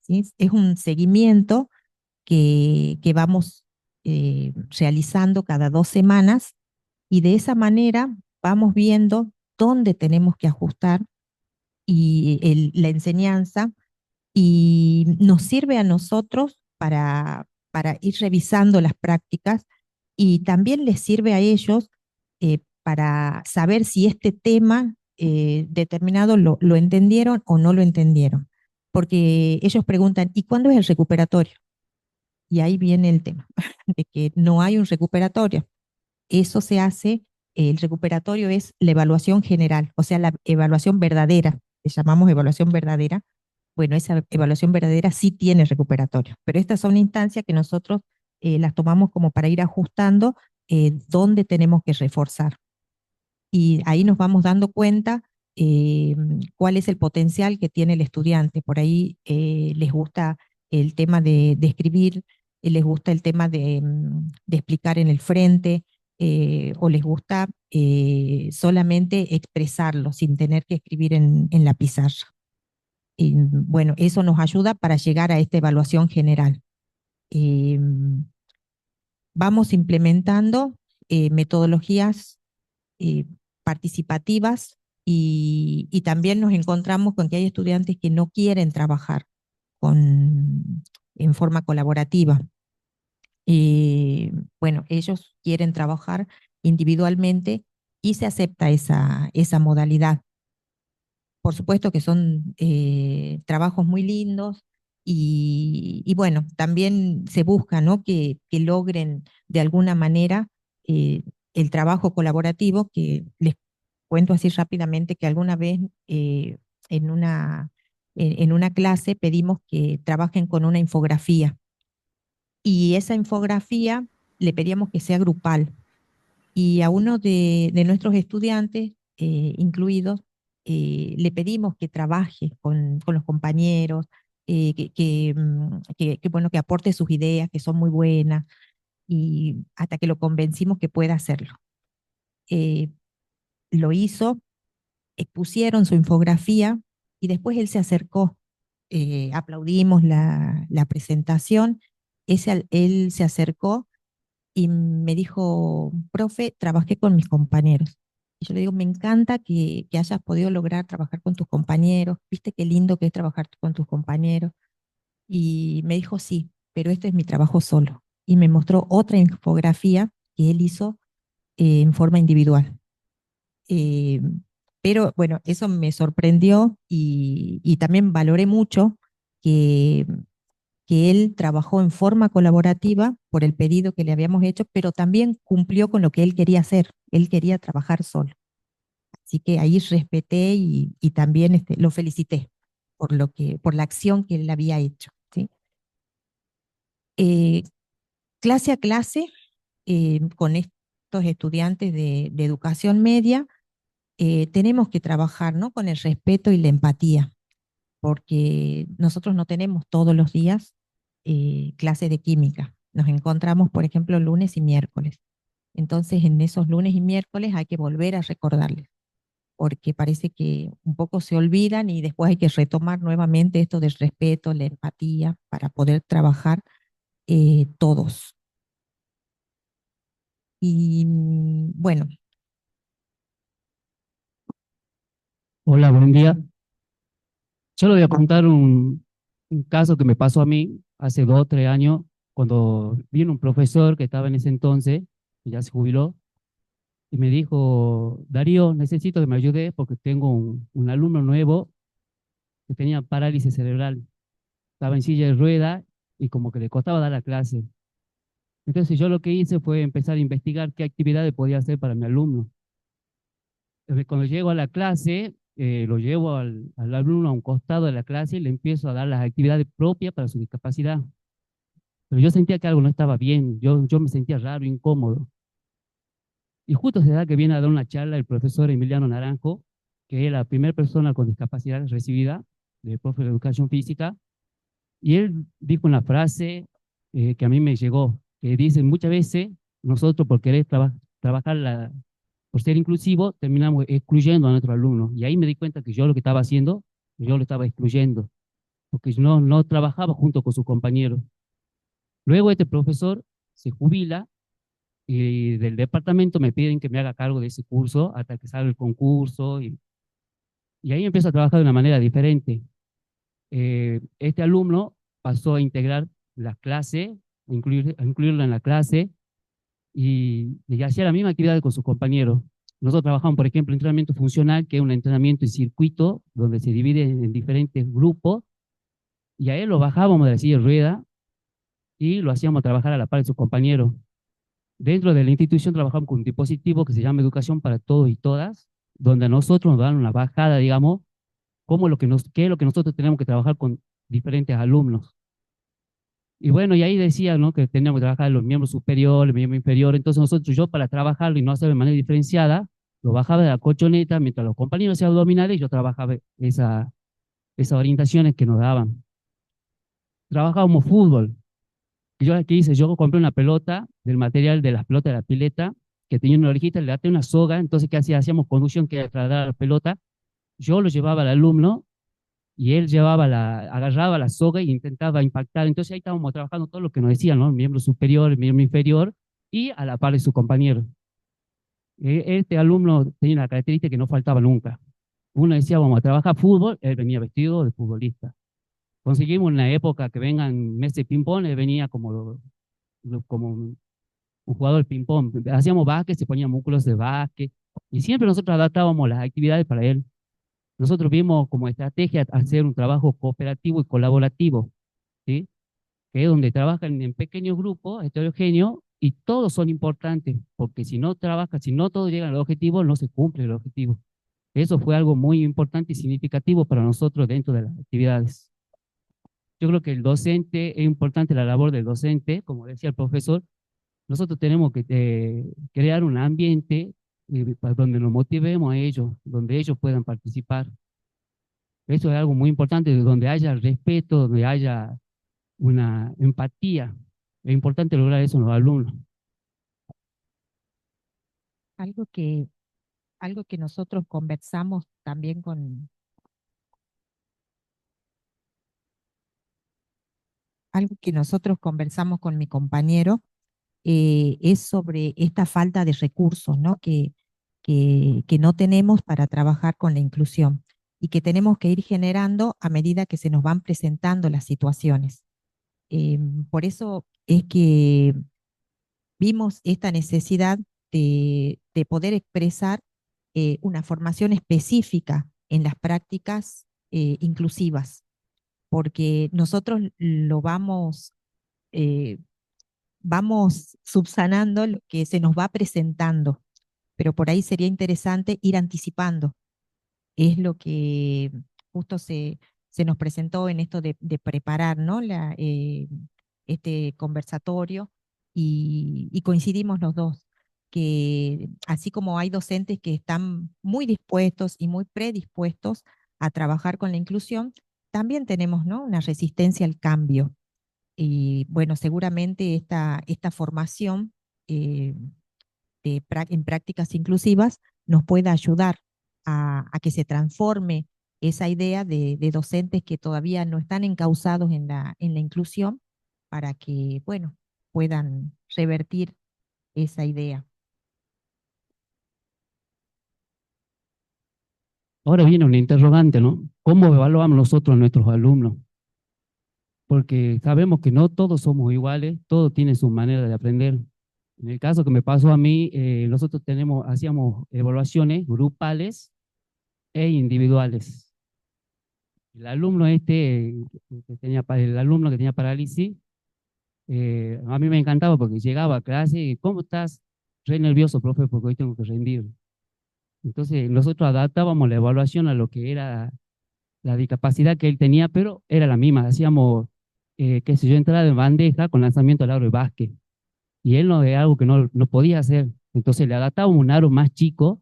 ¿Sí? Es un seguimiento que vamos realizando cada 2 semanas y de esa manera vamos viendo dónde tenemos que ajustar y la enseñanza y nos sirve a nosotros para ir revisando las prácticas y también les sirve a ellos para saber si este tema determinado lo entendieron o no lo entendieron. Porque ellos preguntan, ¿y cuándo es el recuperatorio? Y ahí viene el tema, de que no hay un recuperatorio. Eso se hace, el recuperatorio es la evaluación general, o sea, la evaluación verdadera, le llamamos evaluación verdadera. Bueno, esa evaluación verdadera sí tiene recuperatorio, pero estas son instancias que nosotros las tomamos como para ir ajustando dónde tenemos que reforzar. Y ahí nos vamos dando cuenta cuál es el potencial que tiene el estudiante. Por ahí les gusta el tema de escribir, les gusta el tema de explicar en el frente, o les gusta solamente expresarlo sin tener que escribir en la pizarra. Y bueno, eso nos ayuda para llegar a esta evaluación general. Eh, Vamos implementando metodologías participativas y también nos encontramos con que hay estudiantes que no quieren trabajar en forma colaborativa. Bueno, ellos quieren trabajar individualmente y se acepta esa modalidad. Por supuesto que son trabajos muy lindos y bueno, también se busca, ¿no? Que logren de alguna manera el trabajo colaborativo, que les cuento así rápidamente que alguna vez en en una clase pedimos que trabajen con una infografía y esa infografía le pedíamos que sea grupal. Y a uno de nuestros estudiantes, incluidos, le pedimos que trabaje con los compañeros, bueno, que aporte sus ideas, que son muy buenas, y hasta que lo convencimos que pueda hacerlo. Lo hizo, expusieron su infografía y después él se acercó. Aplaudimos la presentación, él se acercó y me dijo, profe, trabajé con mis compañeros. Y yo le digo, me encanta que hayas podido lograr trabajar con tus compañeros, viste qué lindo que es trabajar con tus compañeros. Y me dijo, sí, pero este es mi trabajo solo. Y me mostró otra infografía que él hizo en forma individual. Eh, pero bueno, eso me sorprendió y también valoré mucho que, que él trabajó en forma colaborativa por el pedido que le habíamos hecho, pero también cumplió con lo que él quería hacer. Él quería trabajar solo. Así que ahí respeté y también lo felicité por la acción que él había hecho. ¿Sí? Eh, Clase a clase, con estos estudiantes de educación media, tenemos que trabajar, ¿no?, con el respeto y la empatía, porque nosotros no tenemos todos los días clases de química. Nos encontramos, por ejemplo, lunes y miércoles. Entonces, en esos lunes y miércoles hay que volver a recordarles, porque parece que un poco se olvidan y después hay que retomar nuevamente esto del respeto, la empatía, para poder trabajar todos. Y bueno, Hola, buen día. Yo le voy a contar un caso que me pasó a mí hace 2 o 3 años, cuando vino un profesor que estaba en ese entonces, que ya se jubiló, y me dijo, Darío, necesito que me ayude porque tengo un alumno nuevo que tenía parálisis cerebral. Estaba en silla de rueda y como que le costaba dar la clase. Entonces yo lo que hice fue empezar a investigar qué actividades podía hacer para mi alumno. Cuando llego a la clase, lo llevo al alumno a un costado de la clase y le empiezo a dar las actividades propias para su discapacidad. Pero yo sentía que algo no estaba bien, yo me sentía raro, incómodo. Y justo se da que viene a dar una charla el profesor Emiliano Naranjo, que es la primera persona con discapacidad recibida de profe de educación física, y él dijo una frase que a mí me llegó, que dice, muchas veces nosotros por querer trabajar por ser inclusivo, terminamos excluyendo a nuestros alumnos. Y ahí me di cuenta que yo lo que estaba haciendo, yo lo estaba excluyendo, porque no trabajaba junto con sus compañeros. Luego este profesor se jubila y del departamento me piden que me haga cargo de ese curso hasta que salga el concurso y ahí empiezo a trabajar de una manera diferente. Este alumno pasó a integrar la clase, a incluirlo en la clase y hacía la misma actividad con sus compañeros. Nosotros trabajamos, por ejemplo, entrenamiento funcional, que es un entrenamiento en circuito, donde se divide en diferentes grupos, y a él lo bajábamos de la silla de rueda y lo hacíamos trabajar a la par de sus compañeros. Dentro de la institución trabajamos con un dispositivo que se llama Educación para Todos y Todas, donde a nosotros nos dan una bajada, digamos, qué es lo que nosotros tenemos que trabajar con diferentes alumnos. Y bueno, y ahí decía, ¿no?, que teníamos que trabajar los miembros superiores, los miembros inferiores. Entonces nosotros, yo para trabajarlo y no hacerlo de manera diferenciada, lo bajaba de la colchoneta mientras los compañeros hacían abdominales y yo trabajaba esas orientaciones que nos daban. Trabajábamos fútbol. Y yo aquí hice, yo compré una pelota del material de las pelotas de la pileta, que tenía una orejita, le até una soga, entonces ¿qué hacía? Hacíamos conducción que era trasladar la pelota. Yo lo llevaba al alumno y él agarraba la soga e intentaba impactar. Entonces ahí estábamos trabajando todo lo que nos decían, ¿no? Miembro superior, miembro inferior y a la par de su compañero. Este alumno tenía una característica que no faltaba nunca. Uno decía, vamos a trabajar fútbol, él venía vestido de futbolista. Conseguimos en la época que vengan meses de ping-pong, él venía como un jugador de ping-pong. Hacíamos básquet, se ponían músculos de básquet y siempre nosotros adaptábamos las actividades para él. Nosotros vimos como estrategia hacer un trabajo cooperativo y colaborativo, ¿sí? Que es donde trabajan en pequeños grupos heterogéneos y todos son importantes, porque si no trabajan, si no todos llegan al objetivo, no se cumple el objetivo. Eso fue algo muy importante y significativo para nosotros dentro de las actividades. Yo creo que el docente, es importante la labor del docente, como decía el profesor, nosotros tenemos que crear un ambiente para donde nos motivemos a ellos, donde ellos puedan participar. Eso es algo muy importante, donde haya respeto, donde haya una empatía. Es importante lograr eso en los alumnos. Algo que, algo que nosotros conversamos también algo que nosotros conversamos con mi compañero es sobre esta falta de recursos, ¿no? Que no tenemos para trabajar con la inclusión y que tenemos que ir generando a medida que se nos van presentando las situaciones. Por eso es que vimos esta necesidad de poder expresar una formación específica en las prácticas inclusivas, porque nosotros lo eh, vamos subsanando lo que se nos va presentando, pero por ahí sería interesante ir anticipando. Es lo que justo se nos presentó en esto de preparar, ¿no? Este conversatorio y coincidimos los dos, que así como hay docentes que están muy dispuestos y muy predispuestos a trabajar con la inclusión, también tenemos, ¿no? Una resistencia al cambio. Y bueno, seguramente esta formación eh, en prácticas inclusivas nos pueda ayudar a que se transforme esa idea de docentes que todavía no están encausados en la inclusión para que, bueno, puedan revertir esa idea. Ahora viene un interrogante, ¿no? ¿Cómo evaluamos nosotros a nuestros alumnos? Porque sabemos que no todos somos iguales, todos tienen su manera de aprender. En el caso que me pasó a mí, nosotros hacíamos evaluaciones grupales e individuales. El alumno el alumno que tenía parálisis, a mí me encantaba porque llegaba a clase y, ¿cómo estás? Re nervioso, profe, porque hoy tengo que rendir. Entonces, nosotros adaptábamos la evaluación a lo que era la discapacidad que él tenía, pero era la misma. Hacíamos, qué sé yo, entrada de bandeja con lanzamiento al aro de básquet. Y él no es algo que no podía hacer. Entonces, le adaptábamos un aro más chico,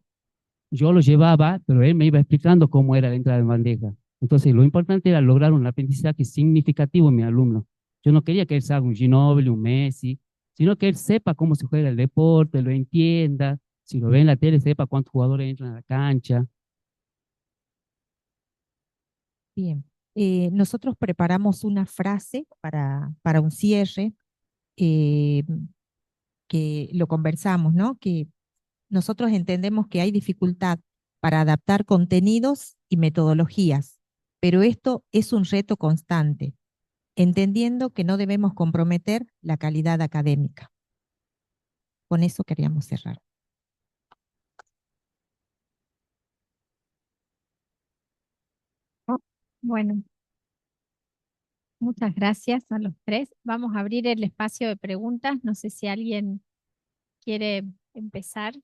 yo lo llevaba, pero él me iba explicando cómo era la entrada de bandeja. Entonces, lo importante era lograr un aprendizaje significativo en mi alumno. Yo no quería que él se haga un Ginóbili, un Messi, sino que él sepa cómo se juega el deporte, lo entienda, si lo ve en la tele, sepa cuántos jugadores entran a la cancha. Bien, nosotros preparamos una frase para un cierre eh, que lo conversamos, ¿no? Que nosotros entendemos que hay dificultad para adaptar contenidos y metodologías, pero esto es un reto constante, entendiendo que no debemos comprometer la calidad académica. Con eso queríamos cerrar. Bueno, muchas gracias a los tres. Vamos a abrir el espacio de preguntas. No sé si alguien quiere empezar.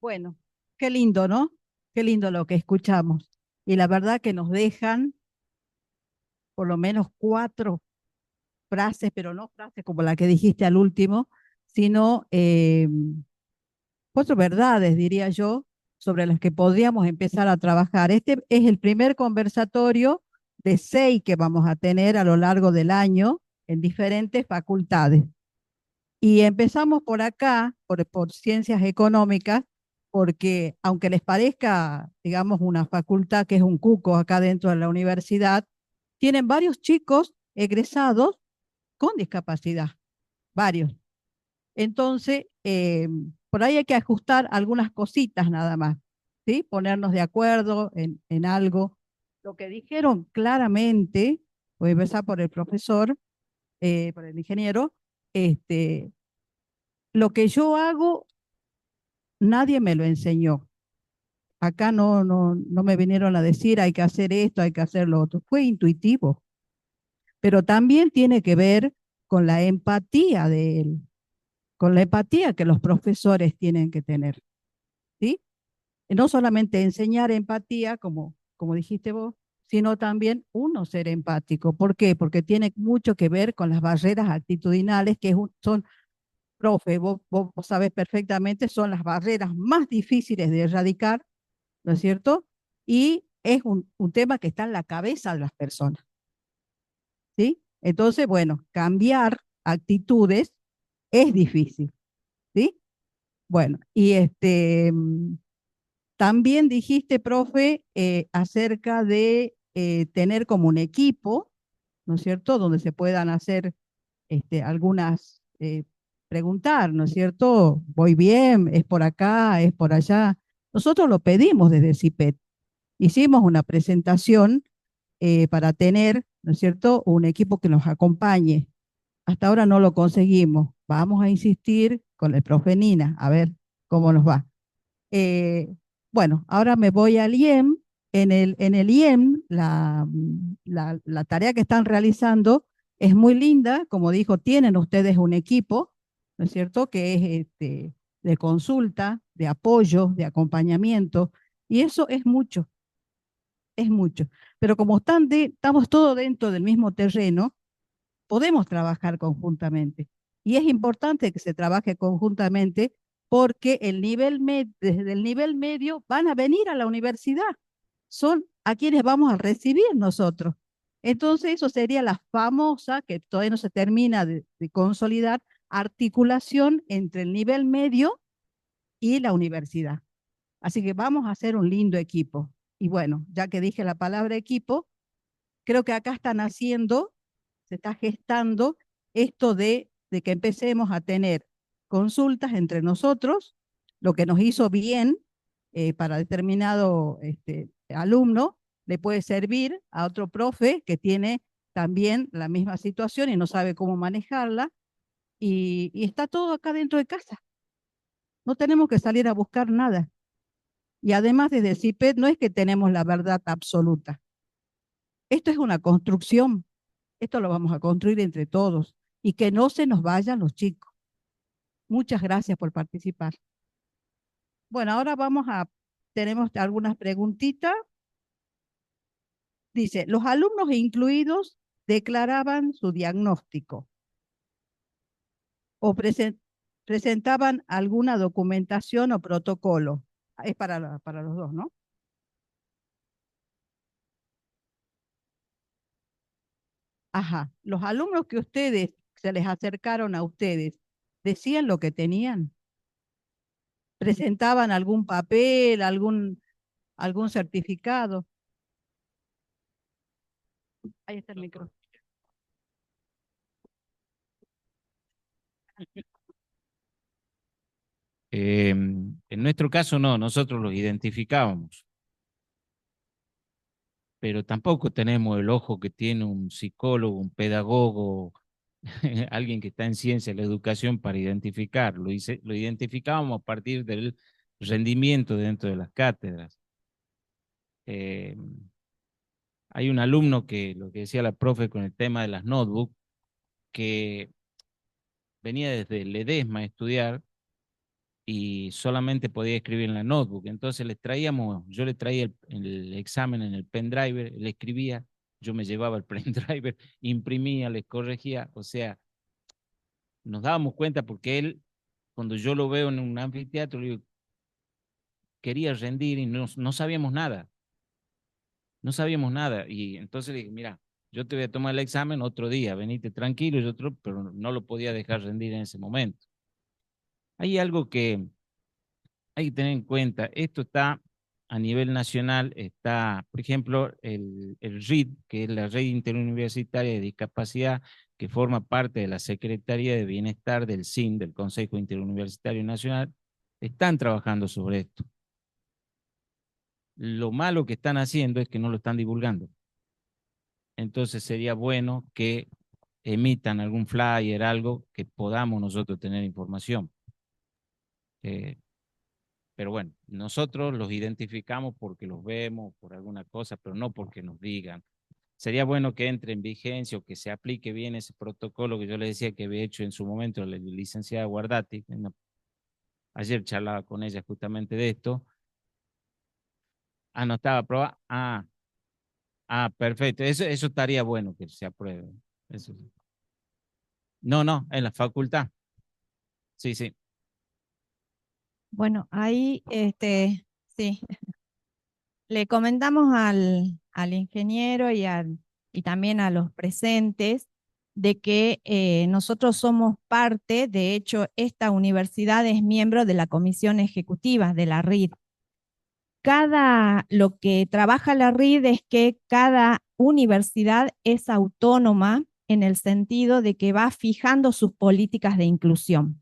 Bueno, qué lindo, ¿no? Qué lindo lo que escuchamos. Y la verdad que nos dejan por lo menos 4 frases, pero no frases como la que dijiste al último, sino 4 verdades, diría yo, sobre las que podríamos empezar a trabajar. Este es el primer conversatorio de 6 que vamos a tener a lo largo del año en diferentes facultades. Y empezamos por acá, por ciencias económicas, porque aunque les parezca, digamos, una facultad que es un cuco acá dentro de la universidad, tienen varios chicos egresados con discapacidad, varios. Entonces, por ahí hay que ajustar algunas cositas nada más, ¿sí? Ponernos de acuerdo en algo. Lo que dijeron claramente, voy a empezar por el profesor, por el ingeniero, lo que yo hago, nadie me lo enseñó. Acá no me vinieron a decir hay que hacer esto, hay que hacer lo otro. Fue intuitivo, pero también tiene que ver con la empatía de él, con la empatía que los profesores tienen que tener, ¿sí? Y no solamente enseñar empatía, como dijiste vos, sino también uno ser empático. ¿Por qué? Porque tiene mucho que ver con las barreras actitudinales que son, profe, vos sabés perfectamente, son las barreras más difíciles de erradicar, ¿no es cierto? Y es un tema que está en la cabeza de las personas, ¿sí? Entonces, bueno, cambiar actitudes es difícil, ¿sí? Bueno, y también dijiste, profe, acerca de tener como un equipo, ¿no es cierto? Donde se puedan hacer algunas, preguntar, ¿no es cierto? Voy bien, es por acá, es por allá. Nosotros lo pedimos desde el CIPET. Hicimos una presentación para tener, ¿no es cierto?, un equipo que nos acompañe. Hasta ahora no lo conseguimos. Vamos a insistir con el profe Nina, a ver cómo nos va. Bueno, ahora me voy al IEM. En el IEM, la tarea que están realizando es muy linda. Como dijo, tienen ustedes un equipo, ¿no es cierto?, que es de consulta, de apoyo, de acompañamiento, y eso es mucho, es mucho. Pero como estamos todos dentro del mismo terreno, podemos trabajar conjuntamente. Y es importante que se trabaje conjuntamente porque desde el nivel medio van a venir a la universidad. Son a quienes vamos a recibir nosotros. Entonces, eso sería la famosa, que todavía no se termina de consolidar, articulación entre el nivel medio y la universidad. Así que vamos a hacer un lindo equipo. Y bueno, ya que dije la palabra equipo, creo que acá están haciendo, se está gestando esto de que empecemos a tener consultas entre nosotros, lo que nos hizo bien para determinado alumno, le puede servir a otro profe que tiene también la misma situación y no sabe cómo manejarla, y está todo acá dentro de casa. No tenemos que salir a buscar nada. Y además desde el CIPED no es que tenemos la verdad absoluta. Esto es una construcción. Esto lo vamos a construir entre todos y que no se nos vayan los chicos. Muchas gracias por participar. Bueno, ahora tenemos algunas preguntitas. Dice, los alumnos incluidos declaraban su diagnóstico o presentaban alguna documentación o protocolo. Es para los dos, ¿no? Ajá. Los alumnos que se les acercaron a ustedes, ¿decían lo que tenían? ¿Presentaban algún papel, algún certificado? Ahí está el micrófono. En nuestro caso no, nosotros los identificábamos, pero tampoco tenemos el ojo que tiene un psicólogo, un pedagogo, alguien que está en ciencia de la educación para identificarlo. Lo identificábamos a partir del rendimiento dentro de las cátedras. Hay un alumno que, lo que decía la profe con el tema de las notebooks, que venía desde Ledesma a estudiar y solamente podía escribir en la notebook. Entonces yo le traía el examen en el pendrive, él escribía, yo me llevaba el pendrive, imprimía, le corregía, o sea, nos dábamos cuenta porque él, cuando yo lo veo en un anfiteatro, le digo, quería rendir y no sabíamos nada, no sabíamos nada. Y entonces le dije, mira, yo te voy a tomar el examen otro día, venite tranquilo, pero no lo podía dejar rendir en ese momento. Hay algo que hay que tener en cuenta, esto está a nivel nacional, está, por ejemplo, el RID, que es la Red Interuniversitaria de Discapacidad, que forma parte de la Secretaría de Bienestar del CIN, del Consejo Interuniversitario Nacional, están trabajando sobre esto. Lo malo que están haciendo es que no lo están divulgando. Entonces sería bueno que emitan algún flyer, algo que podamos nosotros tener información. Pero bueno, nosotros los identificamos porque los vemos, por alguna cosa, pero no porque nos digan. Sería bueno que entre en vigencia o que se aplique bien ese protocolo que yo les decía que había hecho en su momento la licenciada Guardati. Ayer charlaba con ella justamente de esto. Ah, no estaba aprobada. Ah, perfecto. Eso estaría bueno que se apruebe. Eso sí. No, no, en la facultad. Sí, sí. Bueno, ahí sí, le comentamos al ingeniero y también a los presentes de que nosotros somos parte, de hecho, esta universidad es miembro de la comisión ejecutiva de la RID. Lo que trabaja la RID es que cada universidad es autónoma en el sentido de que va fijando sus políticas de inclusión.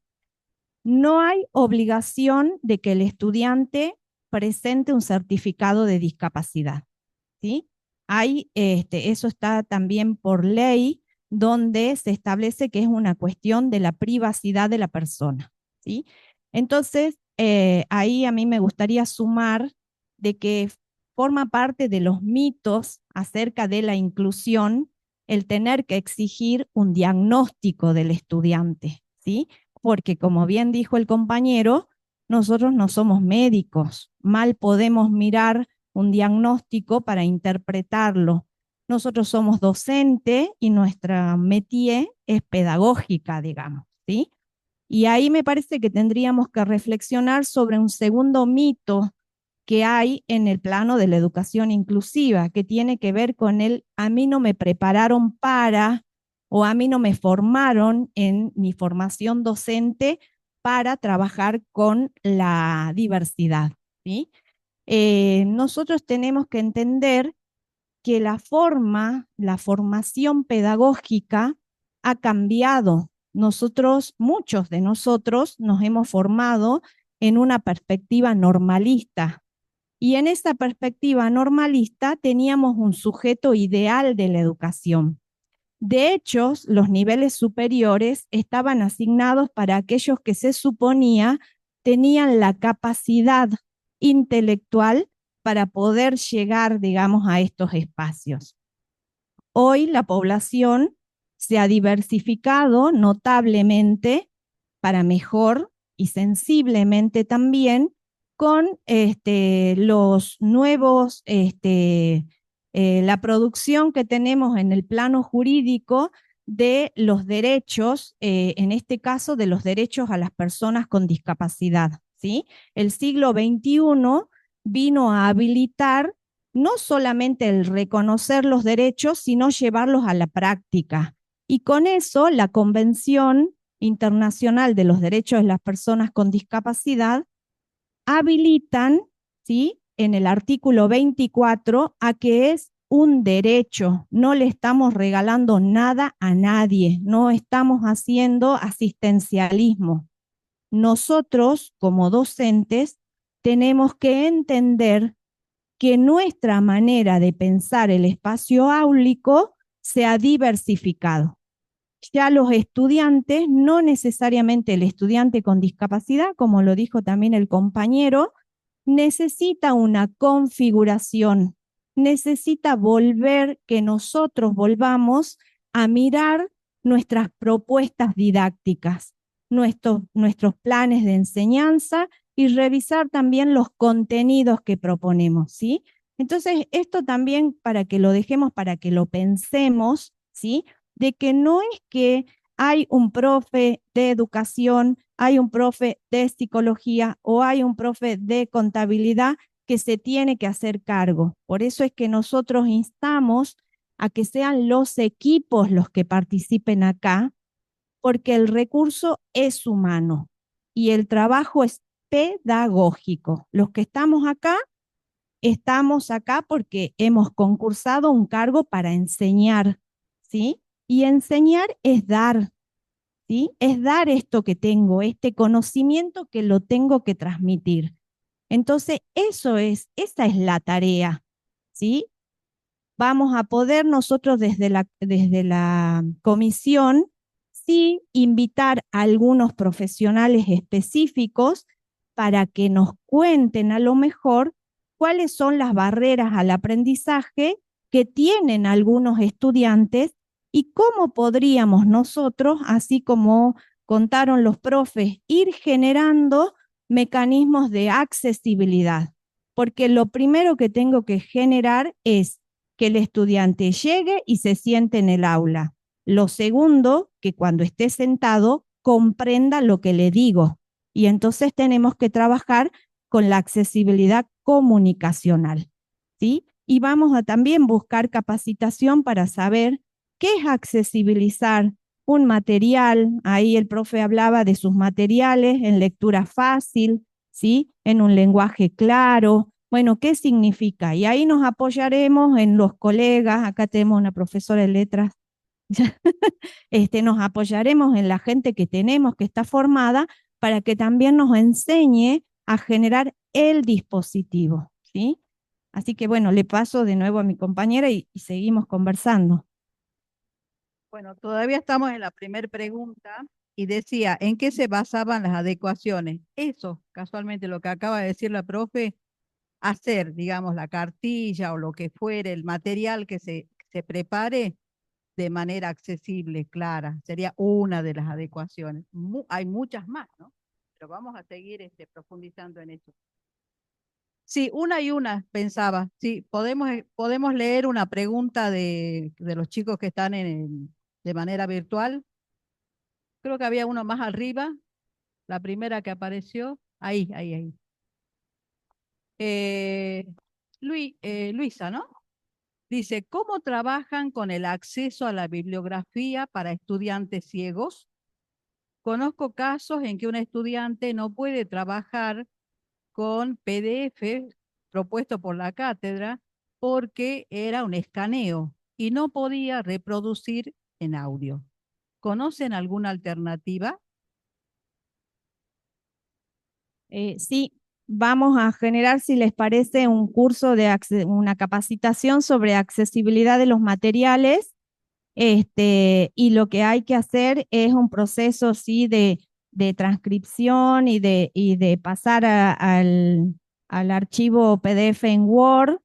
No hay obligación de que el estudiante presente un certificado de discapacidad, ¿sí? Eso está también por ley, donde se establece que es una cuestión de la privacidad de la persona, ¿sí? Entonces, ahí a mí me gustaría sumar de que forma parte de los mitos acerca de la inclusión el tener que exigir un diagnóstico del estudiante, ¿sí? Porque como bien dijo el compañero, nosotros no somos médicos, mal podemos mirar un diagnóstico para interpretarlo. Nosotros somos docentes y nuestra métier es pedagógica, digamos, ¿sí? Y ahí me parece que tendríamos que reflexionar sobre un segundo mito que hay en el plano de la educación inclusiva, que tiene que ver con el a mí no me prepararon para o a mí no me formaron en mi formación docente para trabajar con la diversidad, ¿sí? Nosotros tenemos que entender que la formación pedagógica ha cambiado. Muchos de nosotros nos hemos formado en una perspectiva normalista. Y en esa perspectiva normalista teníamos un sujeto ideal de la educación. De hecho, los niveles superiores estaban asignados para aquellos que se suponía tenían la capacidad intelectual para poder llegar, digamos, a estos espacios. Hoy la población se ha diversificado notablemente para mejor y sensiblemente también con los nuevos, la producción que tenemos en el plano jurídico de los derechos, en este caso de los derechos a las personas con discapacidad, ¿sí? El siglo XXI vino a habilitar no solamente el reconocer los derechos, sino llevarlos a la práctica. Y con eso la Convención Internacional de los Derechos de las Personas con Discapacidad habilitan, ¿sí?, en el artículo 24 a que es un derecho, no le estamos regalando nada a nadie, no estamos haciendo asistencialismo. Nosotros, como docentes, tenemos que entender que nuestra manera de pensar el espacio áulico se ha diversificado. Ya los estudiantes, no necesariamente el estudiante con discapacidad, como lo dijo también el compañero, necesita una configuración, necesita que nosotros volvamos a mirar nuestras propuestas didácticas, nuestros planes de enseñanza y revisar también los contenidos que proponemos, ¿sí? Entonces, esto también para que lo dejemos, para que lo pensemos, ¿sí? De que no es que hay un profe de educación, hay un profe de psicología o hay un profe de contabilidad que se tiene que hacer cargo. Por eso es que nosotros instamos a que sean los equipos los que participen acá, porque el recurso es humano y el trabajo es pedagógico. Los que estamos acá porque hemos concursado un cargo para enseñar, ¿sí? Y enseñar es dar, ¿sí? Es dar esto que tengo, este conocimiento que lo tengo que transmitir. Entonces, esa es la tarea, ¿sí? Vamos a poder nosotros desde la comisión, sí, invitar a algunos profesionales específicos para que nos cuenten a lo mejor cuáles son las barreras al aprendizaje que tienen algunos estudiantes y cómo podríamos nosotros, así como contaron los profes, ir generando mecanismos de accesibilidad. Porque lo primero que tengo que generar es que el estudiante llegue y se siente en el aula. Lo segundo, que cuando esté sentado comprenda lo que le digo. Y entonces tenemos que trabajar con la accesibilidad comunicacional, ¿sí? Y vamos a también buscar capacitación para saber qué es accesibilizar un material. Ahí el profe hablaba de sus materiales en lectura fácil, ¿sí? En un lenguaje claro. Bueno, ¿qué significa? Y ahí nos apoyaremos en los colegas. Acá tenemos una profesora de letras. Nos apoyaremos en la gente que tenemos, que está formada, para que también nos enseñe a generar el dispositivo, ¿sí? Así que bueno, le paso de nuevo a mi compañera y seguimos conversando. Bueno, todavía estamos en la primera pregunta y decía, ¿en qué se basaban las adecuaciones? Eso, casualmente, lo que acaba de decir la profe, hacer, digamos, la cartilla o lo que fuere, el material que se prepare de manera accesible, clara. Sería una de las adecuaciones. Hay muchas más, ¿no? Pero vamos a seguir profundizando en eso. Sí, una y una pensaba. Sí, podemos leer una pregunta de los chicos que están de manera virtual. Creo que había uno más arriba, la primera que apareció. Ahí. Luisa, ¿no? Dice, ¿cómo trabajan con el acceso a la bibliografía para estudiantes ciegos? Conozco casos en que un estudiante no puede trabajar con PDF propuesto por la cátedra porque era un escaneo y no podía reproducir en audio. ¿Conocen alguna alternativa? Sí, vamos a generar, si les parece, un curso una capacitación sobre accesibilidad de los materiales. Y lo que hay que hacer es un proceso, sí, de transcripción y de pasar al archivo PDF en Word,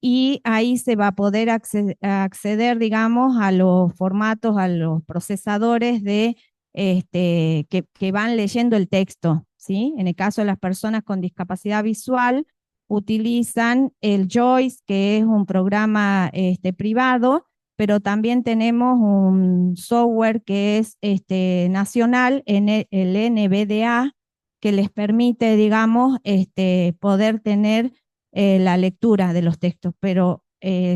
y ahí se va a poder acceder, digamos, a los formatos, a los procesadores que van leyendo el texto, ¿sí? En el caso de las personas con discapacidad visual, utilizan el Joyce, que es un programa privado, pero también tenemos un software que es nacional, el NVDA, que les permite, digamos, poder tener la lectura de los textos, pero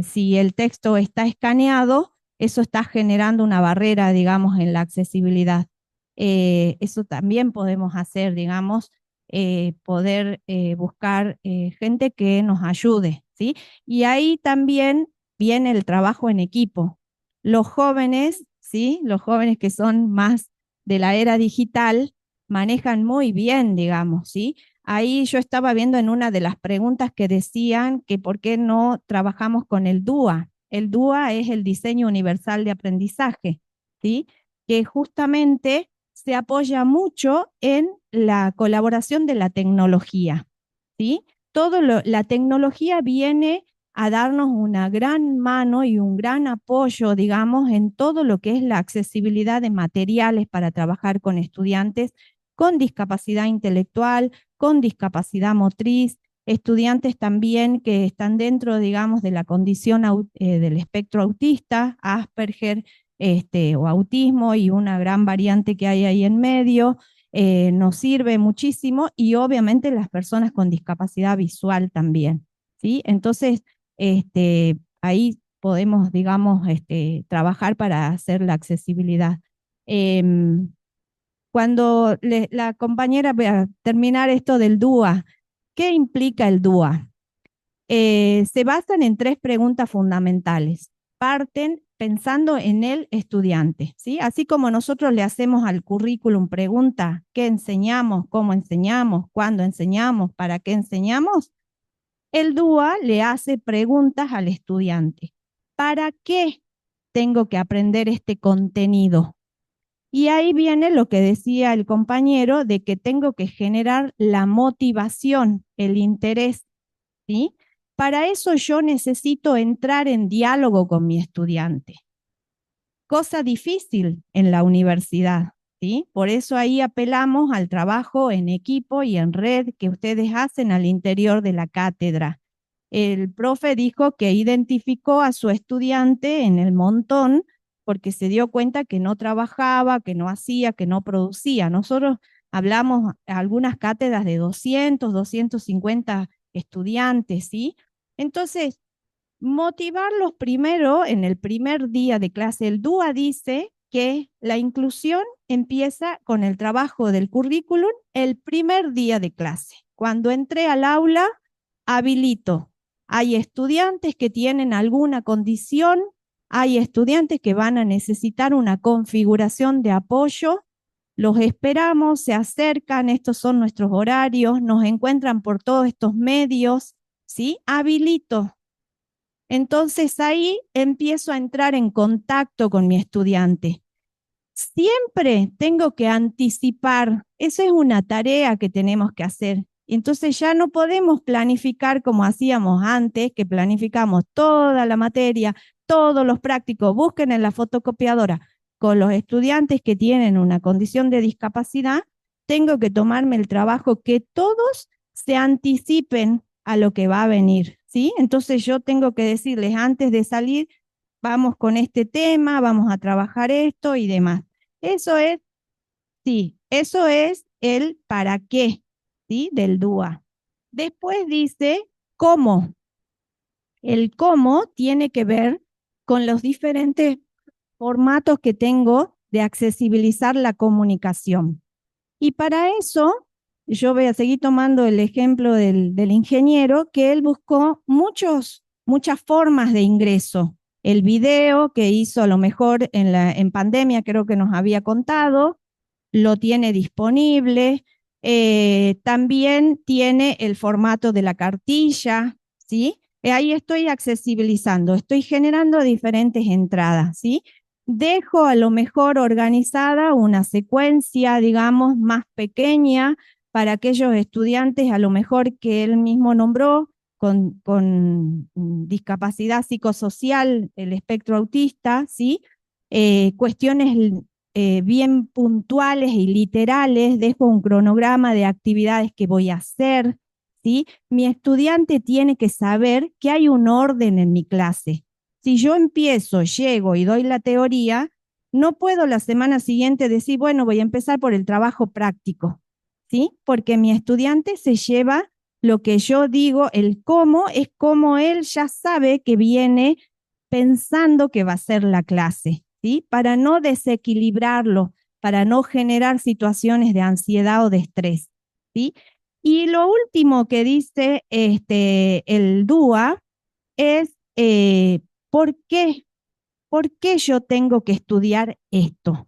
si el texto está escaneado, eso está generando una barrera, digamos, en la accesibilidad. Eso también podemos hacer, digamos, poder buscar gente que nos ayude, ¿sí? Y ahí también viene el trabajo en equipo. Los jóvenes, ¿sí? Los jóvenes que son más de la era digital manejan muy bien, digamos, ¿sí? Ahí yo estaba viendo en una de las preguntas que decían que por qué no trabajamos con el DUA. El DUA es el diseño universal de aprendizaje, ¿sí? Que justamente se apoya mucho en la colaboración de la tecnología, ¿sí? La tecnología viene a darnos una gran mano y un gran apoyo, digamos, en todo lo que es la accesibilidad de materiales para trabajar con estudiantes con discapacidad intelectual, con discapacidad motriz, estudiantes también que están dentro, digamos, de la condición del espectro autista, Asperger, o autismo, y una gran variante que hay ahí en medio, nos sirve muchísimo, y obviamente las personas con discapacidad visual también, ¿sí? Entonces, ahí podemos, digamos, trabajar para hacer la accesibilidad. Cuando la compañera va a terminar esto del DUA, ¿qué implica el DUA? Se basan en 3 preguntas fundamentales. Parten pensando en el estudiante, ¿sí? Así como nosotros le hacemos al currículum pregunta, ¿qué enseñamos? ¿Cómo enseñamos? ¿Cuándo enseñamos? ¿Para qué enseñamos? El DUA le hace preguntas al estudiante. ¿Para qué tengo que aprender este contenido? Y ahí viene lo que decía el compañero de que tengo que generar la motivación, el interés, ¿sí? Para eso yo necesito entrar en diálogo con mi estudiante. Cosa difícil en la universidad, ¿sí? Por eso ahí apelamos al trabajo en equipo y en red que ustedes hacen al interior de la cátedra. el profe dijo que identificó a su estudiante en el montón porque se dio cuenta que no trabajaba, que no hacía, que no producía. Nosotros hablamos algunas cátedras de 200, 250 estudiantes, ¿sí? Entonces, motivarlos primero en el primer día de clase. El DUA dice que la inclusión empieza con el trabajo del currículum el primer día de clase. Cuando entré al aula, habilito. Hay estudiantes que tienen alguna condición, hay estudiantes que van a necesitar una configuración de apoyo. Los esperamos, se acercan, estos son nuestros horarios, nos encuentran por todos estos medios, ¿sí? Habilito. Entonces ahí empiezo a entrar en contacto con mi estudiante. Siempre tengo que anticipar, esa es una tarea que tenemos que hacer. Entonces ya no podemos planificar como hacíamos antes, que planificamos toda la materia, todos los prácticos, busquen en la fotocopiadora. Con los estudiantes que tienen una condición de discapacidad, tengo que tomarme el trabajo que todos se anticipen a lo que va a venir, ¿sí? Entonces yo tengo que decirles antes de salir, vamos con este tema, vamos a trabajar esto y demás. Eso es, sí, eso es el para qué, ¿sí? Del DUA. Después dice cómo. El cómo tiene que ver con los diferentes formatos que tengo de accesibilizar la comunicación. Y para eso, yo voy a seguir tomando el ejemplo del ingeniero, que él buscó muchas formas de ingreso. El video que hizo a lo mejor en pandemia, creo que nos había contado, lo tiene disponible. También tiene el formato de la cartilla, ¿sí? Ahí estoy accesibilizando, estoy generando diferentes entradas, ¿sí? Dejo a lo mejor organizada una secuencia, digamos, más pequeña para aquellos estudiantes a lo mejor que él mismo nombró con discapacidad psicosocial, el espectro autista, ¿sí? Cuestiones bien puntuales y literales, dejo un cronograma de actividades que voy a hacer, ¿sí? Mi estudiante tiene que saber que hay un orden en mi clase. Si yo empiezo, llego y doy la teoría, no puedo la semana siguiente decir, bueno, voy a empezar por el trabajo práctico, ¿sí? Porque mi estudiante se lleva lo que yo digo, el cómo, es como él ya sabe que viene pensando que va a ser la clase, ¿sí? Para no desequilibrarlo, para no generar situaciones de ansiedad o de estrés, ¿sí? Y lo último que dice el DUA es ¿por qué? ¿Por qué yo tengo que estudiar esto?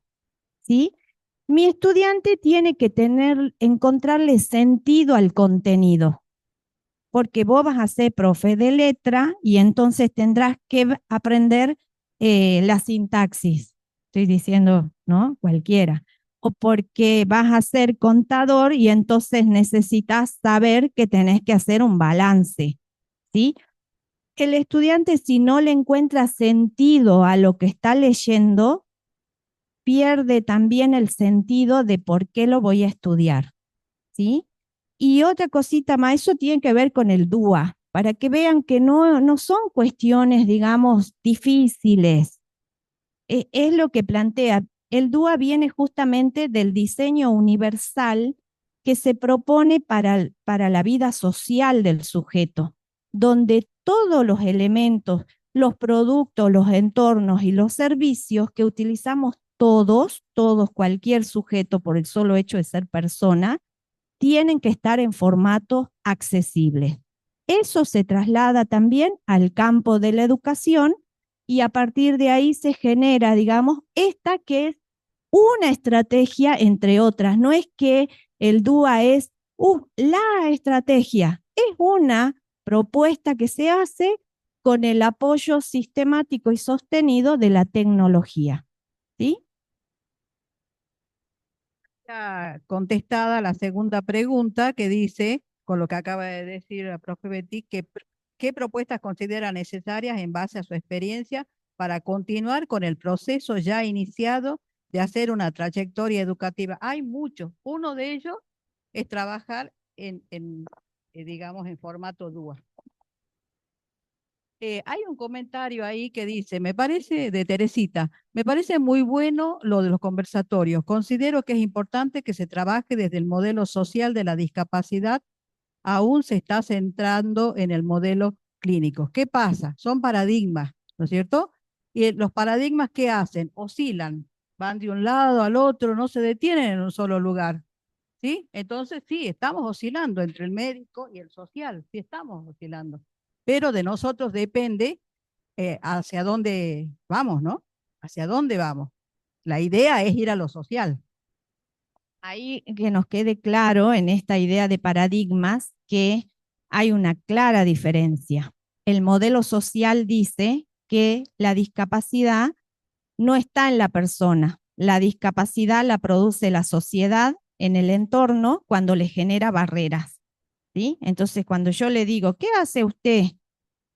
¿Sí? Mi estudiante tiene que encontrarle sentido al contenido, porque vos vas a ser profe de letra y entonces tendrás que aprender la sintaxis. Estoy diciendo, ¿no? Cualquiera. O porque vas a ser contador y entonces necesitas saber que tenés que hacer un balance, ¿sí? El estudiante, si no le encuentra sentido a lo que está leyendo, pierde también el sentido de por qué lo voy a estudiar, ¿sí? Y otra cosita más, eso tiene que ver con el DUA, para que vean que no son cuestiones, digamos, difíciles. Es lo que plantea. El DUA viene justamente del diseño universal que se propone para la vida social del sujeto, donde todos los elementos, los productos, los entornos y los servicios que utilizamos todos, cualquier sujeto por el solo hecho de ser persona, tienen que estar en formato accesible. Eso se traslada también al campo de la educación y a partir de ahí se genera, digamos, esta que es una estrategia entre otras. No es que el DUA es la estrategia, es una propuesta que se hace con el apoyo sistemático y sostenido de la tecnología. ¿Sí? Ya contestada la segunda pregunta que dice, con lo que acaba de decir la profe Betty, ¿qué propuestas considera necesarias en base a su experiencia para continuar con el proceso ya iniciado de hacer una trayectoria educativa? Hay muchos. Uno de ellos es trabajar digamos, en formato DUA. Hay un comentario ahí que dice, me parece, de Teresita, me parece muy bueno lo de los conversatorios. Considero que es importante que se trabaje desde el modelo social de la discapacidad, aún se está centrando en el modelo clínico. ¿Qué pasa? Son paradigmas, ¿no es cierto? Y los paradigmas, ¿qué hacen? Oscilan, van de un lado al otro, no se detienen en un solo lugar. ¿Sí? Entonces, sí, estamos oscilando entre el médico y el social, sí estamos oscilando, pero de nosotros depende hacia dónde vamos, ¿no? Hacia dónde vamos. La idea es ir a lo social. Ahí que nos quede claro en esta idea de paradigmas que hay una clara diferencia. El modelo social dice que la discapacidad no está en la persona. La discapacidad la produce la sociedad en el entorno cuando le genera barreras, ¿sí? Entonces, cuando yo le digo, ¿qué hace usted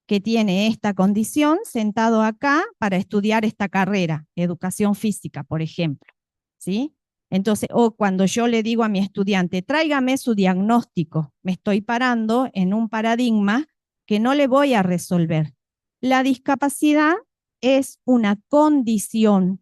que tiene esta condición sentado acá para estudiar esta carrera, educación física, por ejemplo? ¿Sí? Entonces, o cuando yo le digo a mi estudiante, tráigame su diagnóstico, me estoy parando en un paradigma que no le voy a resolver. La discapacidad es una condición,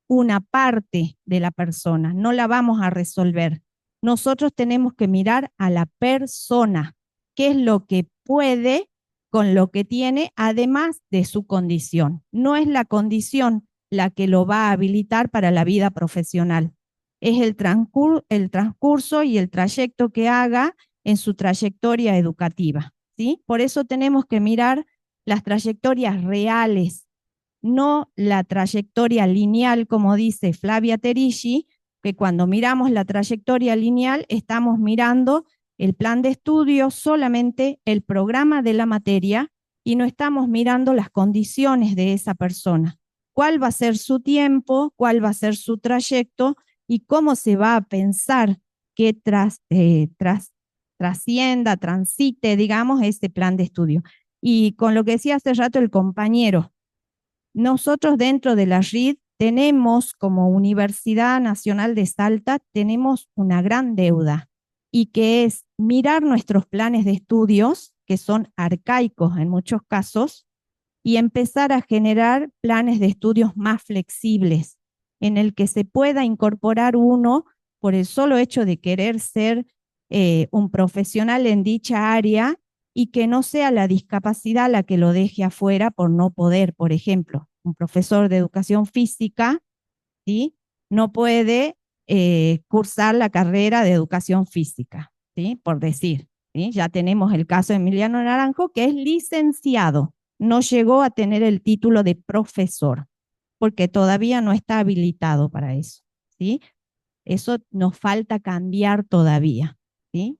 una parte de la persona, no la vamos a resolver. Nosotros tenemos que mirar a la persona, qué es lo que puede con lo que tiene, además de su condición. No es la condición la que lo va a habilitar para la vida profesional. Es el transcurso y el trayecto que haga en su trayectoria educativa, ¿sí? Por eso tenemos que mirar las trayectorias reales, no la trayectoria lineal, como dice Flavia Terici, que cuando miramos la trayectoria lineal estamos mirando el plan de estudio, solamente el programa de la materia, y no estamos mirando las condiciones de esa persona. ¿Cuál va a ser su tiempo? ¿Cuál va a ser su trayecto? ¿Y cómo se va a pensar que trascienda, transite, digamos, ese plan de estudio? Y con lo que decía hace rato el compañero, nosotros dentro de la RID tenemos, como Universidad Nacional de Salta, tenemos una gran deuda, y que es mirar nuestros planes de estudios, que son arcaicos en muchos casos, y empezar a generar planes de estudios más flexibles, en el que se pueda incorporar uno por el solo hecho de querer ser un profesional en dicha área, y que no sea la discapacidad la que lo deje afuera por no poder. Por ejemplo, un profesor de educación física, ¿sí?, no puede cursar la carrera de educación física, ¿sí?, por decir, ¿sí? Ya tenemos el caso de Emiliano Naranjo, que es licenciado, no llegó a tener el título de profesor, porque todavía no está habilitado para eso, ¿sí? Eso nos falta cambiar todavía, ¿sí?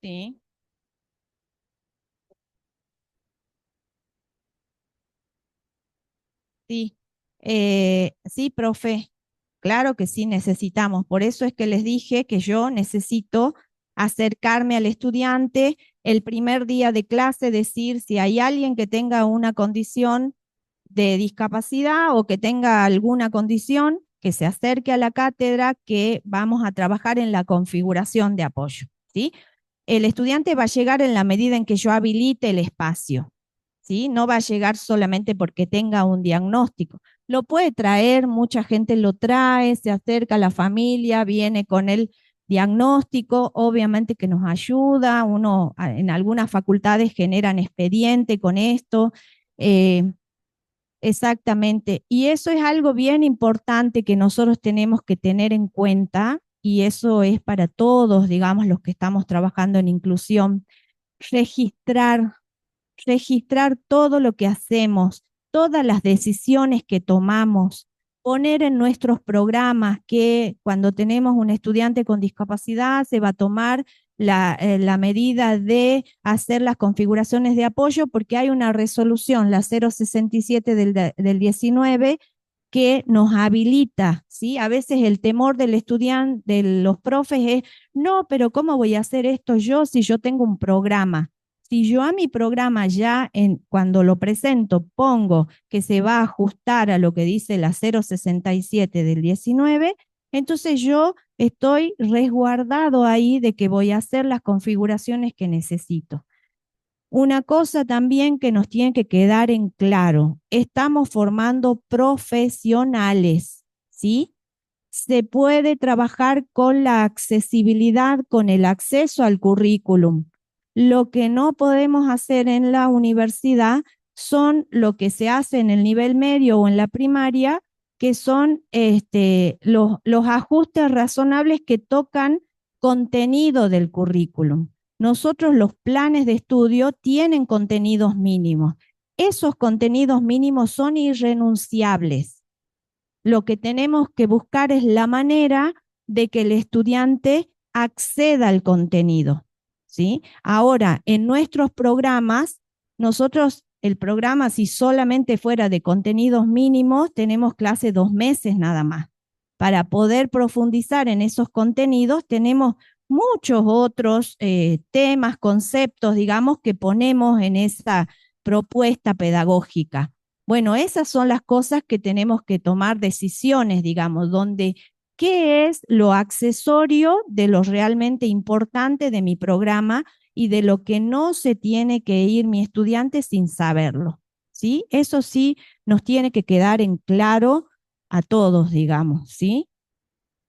Sí. Sí, sí, profe, claro que sí necesitamos. Por eso es que les dije que yo necesito acercarme al estudiante el primer día de clase, decir si hay alguien que tenga una condición de discapacidad o que tenga alguna condición, que se acerque a la cátedra, que vamos a trabajar en la configuración de apoyo, ¿sí? El estudiante va a llegar en la medida en que yo habilite el espacio, ¿sí? No va a llegar solamente porque tenga un diagnóstico. Lo puede traer, mucha gente lo trae, se acerca a la familia, viene con el diagnóstico, obviamente que nos ayuda, en algunas facultades generan expediente con esto, exactamente, y eso es algo bien importante que nosotros tenemos que tener en cuenta, y eso es para todos, digamos, los que estamos trabajando en inclusión, registrar todo lo que hacemos, todas las decisiones que tomamos, poner en nuestros programas que cuando tenemos un estudiante con discapacidad se va a tomar la medida de hacer las configuraciones de apoyo, porque hay una resolución, la 067 del 19, que nos habilita, ¿sí? A veces el temor del estudiante, de los profes es, no, pero ¿cómo voy a hacer esto yo si yo tengo un programa? Si yo a mi programa ya cuando lo presento pongo que se va a ajustar a lo que dice la 067 del 19, entonces yo estoy resguardado ahí de que voy a hacer las configuraciones que necesito. Una cosa también que nos tiene que quedar en claro, estamos formando profesionales, ¿sí? Se puede trabajar con la accesibilidad, con el acceso al currículum. Lo que no podemos hacer en la universidad son lo que se hace en el nivel medio o en la primaria, que son los ajustes razonables que tocan contenido del currículum. Nosotros los planes de estudio tienen contenidos mínimos. Esos contenidos mínimos son irrenunciables. Lo que tenemos que buscar es la manera de que el estudiante acceda al contenido, ¿sí? Ahora, en nuestros programas, nosotros, el programa, si solamente fuera de contenidos mínimos, tenemos clase 2 meses nada más. Para poder profundizar en esos contenidos, tenemos muchos otros temas, conceptos, digamos, que ponemos en esa propuesta pedagógica. Bueno, esas son las cosas que tenemos que tomar decisiones, digamos, donde qué es lo accesorio de lo realmente importante de mi programa y de lo que no se tiene que ir mi estudiante sin saberlo, ¿sí? Eso sí nos tiene que quedar en claro a todos, digamos, ¿sí?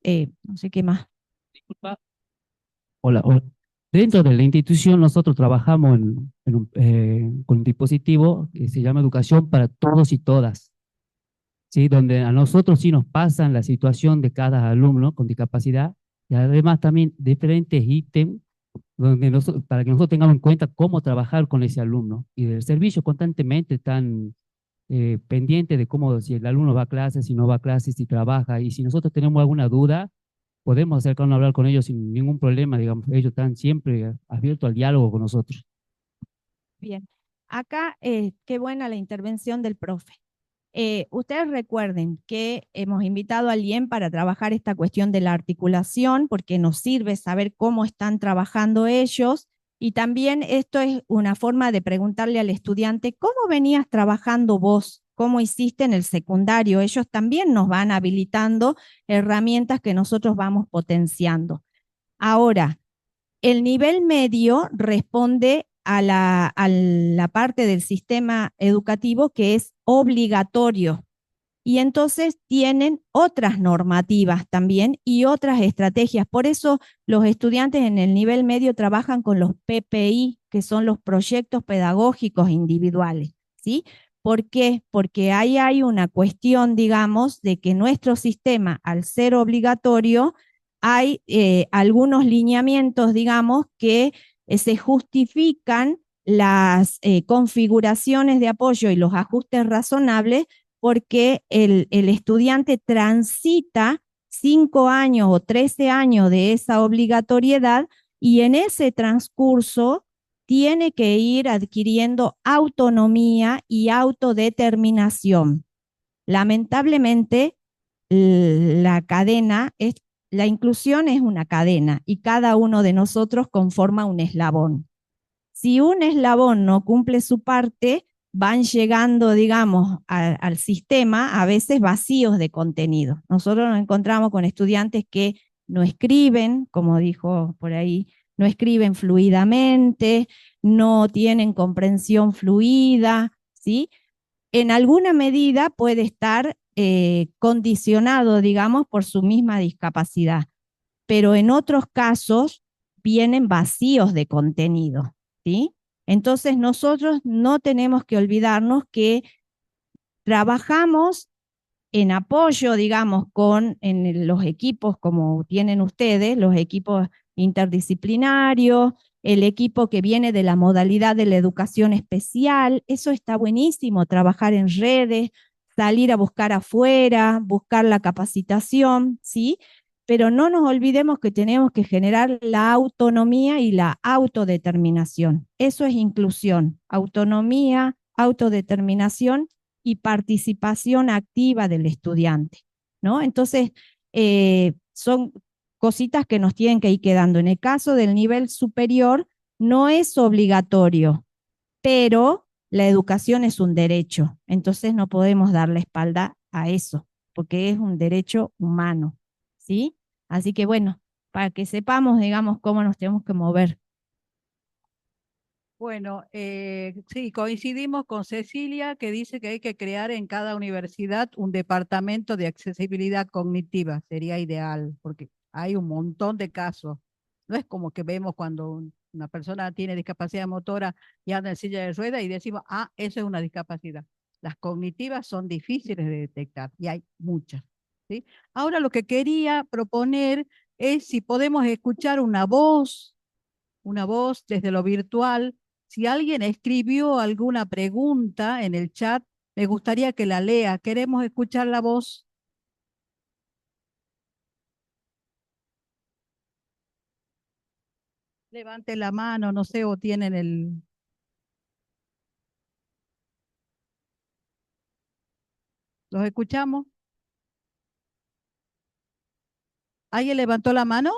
No sé qué más. Disculpa. Hola, hola. Dentro de la institución nosotros trabajamos con un dispositivo que se llama Educación para Todos y Todas, ¿sí? Donde a nosotros sí nos pasan la situación de cada alumno con discapacidad y además también diferentes ítems para que nosotros tengamos en cuenta cómo trabajar con ese alumno. Y del servicio constantemente están pendientes de cómo, si el alumno va a clases, si no va a clases, si trabaja, y si nosotros tenemos alguna duda, podemos acercarnos a hablar con ellos sin ningún problema, digamos. Ellos están siempre abiertos al diálogo con nosotros. Bien, acá qué buena la intervención del profe. Ustedes recuerden que hemos invitado a alguien para trabajar esta cuestión de la articulación, porque nos sirve saber cómo están trabajando ellos, y también esto es una forma de preguntarle al estudiante, ¿cómo venías trabajando vos? ¿Cómo hiciste en el secundario? Ellos también nos van habilitando herramientas que nosotros vamos potenciando. Ahora, el nivel medio responde a la parte del sistema educativo que es obligatorio. Y entonces tienen otras normativas también y otras estrategias. Por eso los estudiantes en el nivel medio trabajan con los PPI, que son los proyectos pedagógicos individuales, ¿sí? ¿Por qué? Porque ahí hay una cuestión, digamos, de que nuestro sistema, al ser obligatorio, hay algunos lineamientos, digamos, que se justifican las configuraciones de apoyo y los ajustes razonables porque el estudiante transita 5 años o 13 años de esa obligatoriedad y en ese transcurso tiene que ir adquiriendo autonomía y autodeterminación. Lamentablemente, la inclusión es una cadena y cada uno de nosotros conforma un eslabón. Si un eslabón no cumple su parte, van llegando, digamos, al sistema a veces vacíos de contenido. Nosotros nos encontramos con estudiantes que no escriben, como dijo por ahí, no escriben fluidamente, no tienen comprensión fluida, ¿sí? En alguna medida puede estar condicionado, digamos, por su misma discapacidad, pero en otros casos vienen vacíos de contenido, ¿sí? Entonces nosotros no tenemos que olvidarnos que trabajamos en apoyo, digamos, en los equipos como tienen ustedes, los equipos interdisciplinarios, el equipo que viene de la modalidad de la educación especial. Eso está buenísimo, trabajar en redes, salir a buscar afuera, buscar la capacitación, ¿sí? Pero no nos olvidemos que tenemos que generar la autonomía y la autodeterminación. Eso es inclusión, autonomía, autodeterminación y participación activa del estudiante, ¿no? Entonces, son cositas que nos tienen que ir quedando. En el caso del nivel superior, no es obligatorio, pero la educación es un derecho, entonces no podemos dar la espalda a eso, porque es un derecho humano, ¿sí? Así que bueno, para que sepamos, digamos, cómo nos tenemos que mover. Bueno, sí, coincidimos con Cecilia, que dice que hay que crear en cada universidad un departamento de accesibilidad cognitiva. Sería ideal, porque hay un montón de casos. No es como que vemos cuando una persona tiene discapacidad motora y anda en silla de ruedas y decimos, ah, eso es una discapacidad. Las cognitivas son difíciles de detectar y hay muchas, ¿sí? Ahora lo que quería proponer es si podemos escuchar una voz desde lo virtual. Si alguien escribió alguna pregunta en el chat, me gustaría que la lea. Queremos escuchar la voz. Levante la mano, no sé, o tienen el... ¿Los escuchamos? ¿Alguien levantó la mano?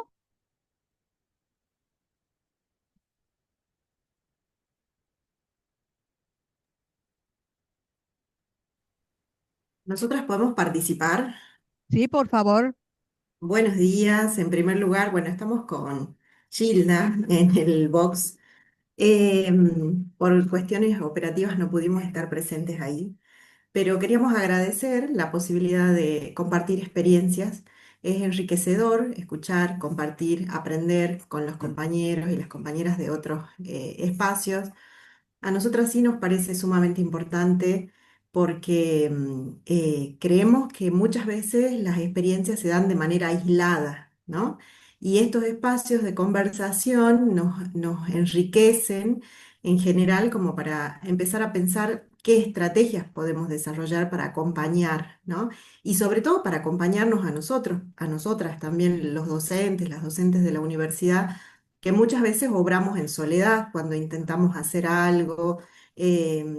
Nosotras podemos participar. Sí, por favor. Buenos días. En primer lugar, bueno, estamos con Gilda en el box. Por cuestiones operativas no pudimos estar presentes ahí, pero queríamos agradecer la posibilidad de compartir experiencias. Es enriquecedor escuchar, compartir, aprender con los compañeros y las compañeras de otros espacios. A nosotras sí nos parece sumamente importante porque creemos que muchas veces las experiencias se dan de manera aislada, ¿no? Y estos espacios de conversación nos enriquecen en general como para empezar a pensar qué estrategias podemos desarrollar para acompañar, ¿no? Y sobre todo para acompañarnos a nosotros, a nosotras también, los docentes, las docentes de la universidad que muchas veces obramos en soledad cuando intentamos hacer algo.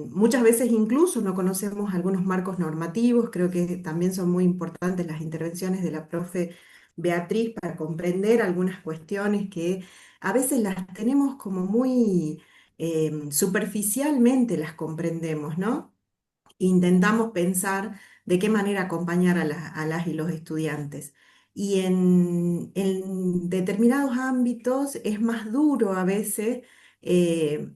Muchas veces incluso no conocemos algunos marcos normativos. Creo que también son muy importantes las intervenciones de la profe Beatriz para comprender algunas cuestiones que a veces las tenemos como muy superficialmente las comprendemos, ¿no? Intentamos pensar de qué manera acompañar a las y los estudiantes. Y en determinados ámbitos es más duro a veces,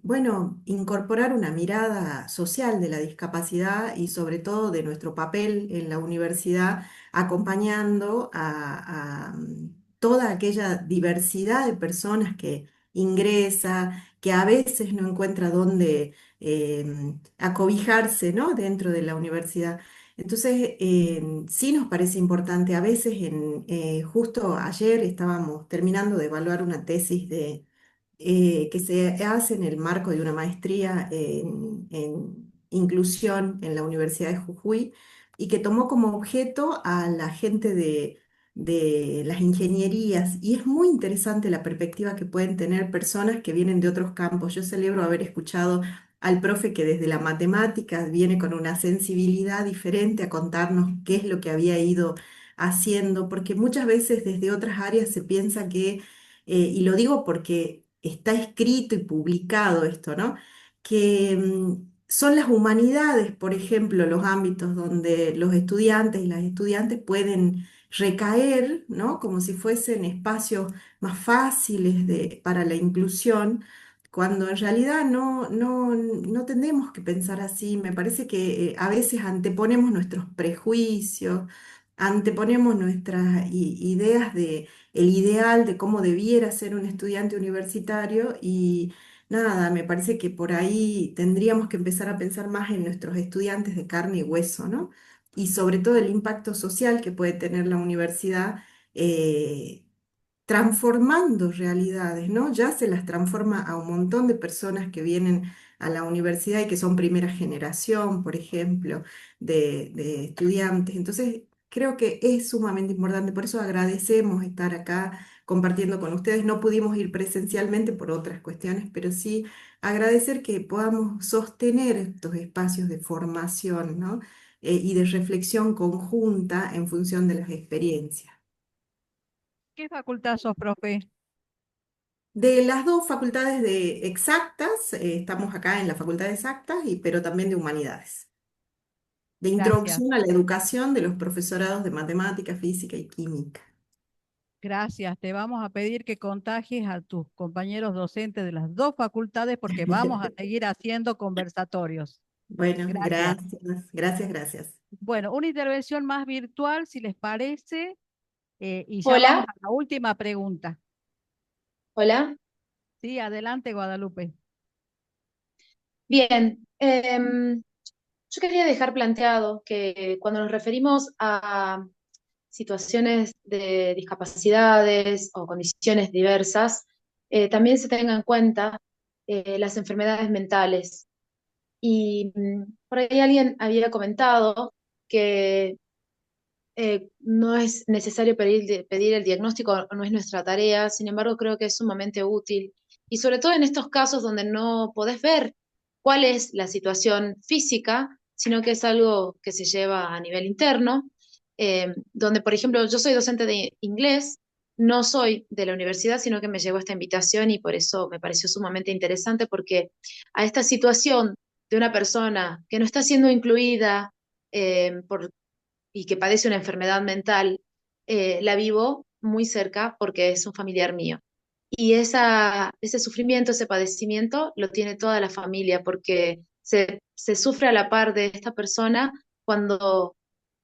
bueno, incorporar una mirada social de la discapacidad y sobre todo de nuestro papel en la universidad, acompañando a toda aquella diversidad de personas que ingresa, que a veces no encuentra dónde acobijarse, ¿no? Dentro de la universidad. Entonces, sí nos parece importante. A veces, justo ayer estábamos terminando de evaluar una tesis que se hace en el marco de una maestría en inclusión en la Universidad de Jujuy y que tomó como objeto a la gente de las ingenierías. Y es muy interesante la perspectiva que pueden tener personas que vienen de otros campos. Yo celebro haber escuchado al profe que desde la matemática viene con una sensibilidad diferente a contarnos qué es lo que había ido haciendo, porque muchas veces desde otras áreas se piensa que, y lo digo porque está escrito y publicado esto, ¿no? Que son las humanidades, por ejemplo, los ámbitos donde los estudiantes y las estudiantes pueden recaer, ¿no? Como si fuesen espacios más fáciles para la inclusión cuando en realidad no tenemos que pensar así. Me parece que a veces anteponemos nuestros prejuicios, anteponemos nuestras ideas de el ideal de cómo debiera ser un estudiante universitario y nada, me parece que por ahí tendríamos que empezar a pensar más en nuestros estudiantes de carne y hueso, ¿no? Y sobre todo el impacto social que puede tener la universidad. Transformando realidades, ¿no? Ya se las transforma a un montón de personas que vienen a la universidad y que son primera generación, por ejemplo, de estudiantes. Entonces, creo que es sumamente importante, por eso agradecemos estar acá compartiendo con ustedes. No pudimos ir presencialmente por otras cuestiones, pero sí agradecer que podamos sostener estos espacios de formación, ¿no? Y de reflexión conjunta en función de las experiencias. ¿Qué facultad sos, profe? De las dos facultades de exactas, estamos acá en la Facultad de Exactas, pero también de Humanidades. De Gracias. introducción a la educación de los profesorados de matemática, física y química. Gracias. Te vamos a pedir que contagies a tus compañeros docentes de las dos facultades porque vamos a seguir haciendo conversatorios. Bueno, Gracias. gracias. Bueno, una intervención más virtual, si les parece, y ya Hola, vamos a la última pregunta. hola. Sí, adelante, Guadalupe. Bien, yo quería dejar planteado que cuando nos referimos a situaciones de discapacidades o condiciones diversas, también se tengan en cuenta las enfermedades mentales. Y por ahí alguien había comentado que no es necesario pedir el diagnóstico, no es nuestra tarea, sin embargo creo que es sumamente útil. Y sobre todo en estos casos donde no podés ver cuál es la situación física, sino que es algo que se lleva a nivel interno, donde por ejemplo yo soy docente de inglés, no soy de la universidad, sino que me llegó esta invitación y por eso me pareció sumamente interesante porque a esta situación de una persona que no está siendo incluida por y que padece una enfermedad mental, la vivo muy cerca porque es un familiar mío. Y ese sufrimiento, ese padecimiento, lo tiene toda la familia porque se sufre a la par de esta persona cuando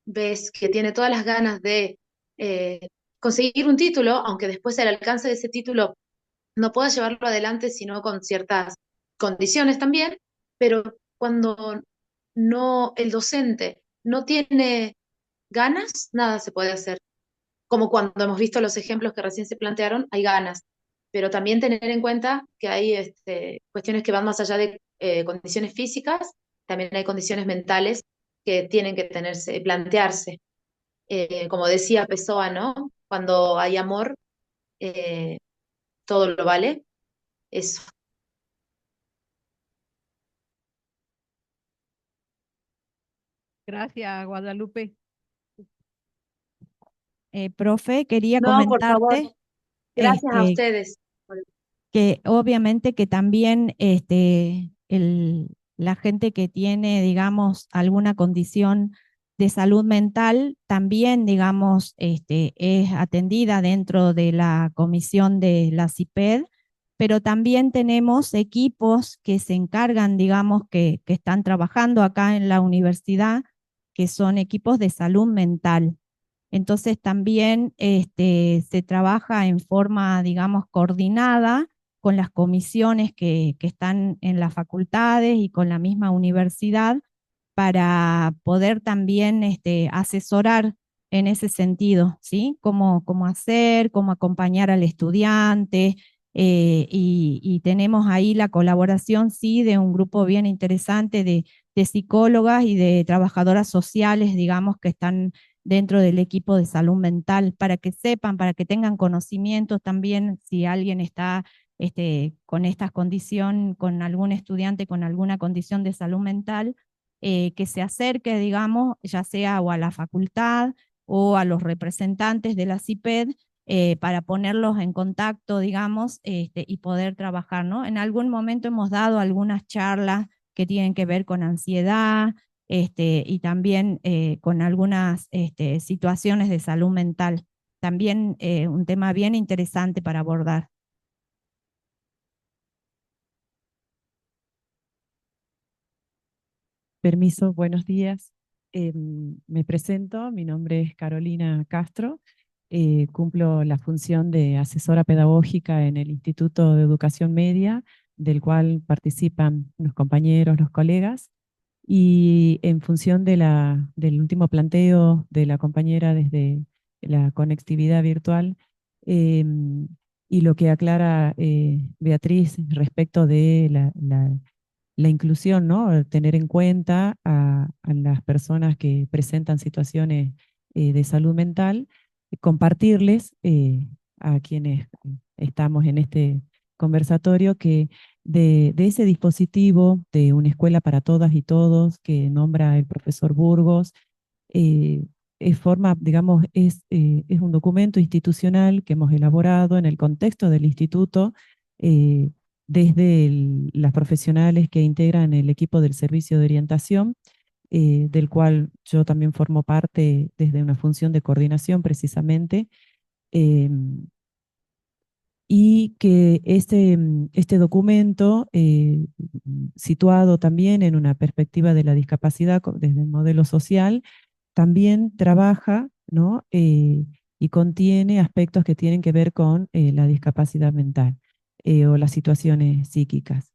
ves que tiene todas las ganas de conseguir un título, aunque después el alcance de ese título no pueda llevarlo adelante sino con ciertas condiciones también, pero cuando no el docente no tiene ganas, nada se puede hacer. Como cuando hemos visto los ejemplos que recién se plantearon, hay ganas, pero también tener en cuenta que hay cuestiones que van más allá de condiciones físicas, también hay condiciones mentales que tienen que plantearse. Como decía Pessoa, ¿no? Cuando hay amor, eh, todo lo vale. Eso. Gracias, Guadalupe. Profe, quería No, por favor, comentarte gracias a este, ustedes. que obviamente que también la gente que tiene, digamos, alguna condición de salud mental también, digamos, es atendida dentro de la comisión de la CIPED, pero también tenemos equipos que se encargan, digamos, que están trabajando acá en la universidad, que son equipos de salud mental. Entonces también se trabaja en forma, digamos, coordinada con las comisiones que están en las facultades y con la misma universidad para poder también asesorar en ese sentido, ¿sí? Cómo hacer, cómo acompañar al estudiante, y tenemos ahí la colaboración, sí, de un grupo bien interesante de psicólogas y de trabajadoras sociales, digamos, que están dentro del equipo de salud mental, para que sepan, para que tengan conocimientos también si alguien está con esta condición, con algún estudiante con alguna condición de salud mental, que se acerque, digamos, ya sea o a la facultad o a los representantes de la CIPED, para ponerlos en contacto, digamos, y poder trabajar, ¿no? En algún momento hemos dado algunas charlas que tienen que ver con ansiedad, y también con algunas situaciones de salud mental. También un tema bien interesante para abordar. Permiso, buenos días. Me presento, mi nombre es Carolina Castro, cumplo la función de asesora pedagógica en el Instituto de Educación Media, del cual participan los compañeros, los colegas, y en función del último planteo de la compañera desde la conectividad virtual, y lo que aclara Beatriz respecto de la inclusión, ¿no? Tener en cuenta a las personas que presentan situaciones de salud mental, compartirles a quienes estamos en este conversatorio que de ese dispositivo de una escuela para todas y todos que nombra el profesor Burgos, digamos, es un documento institucional que hemos elaborado en el contexto del instituto, desde las profesionales que integran el equipo del servicio de orientación, del cual yo también formo parte desde una función de coordinación precisamente, y que este documento, situado también en una perspectiva de la discapacidad desde el modelo social, también trabaja, ¿no? Y contiene aspectos que tienen que ver con la discapacidad mental o las situaciones psíquicas.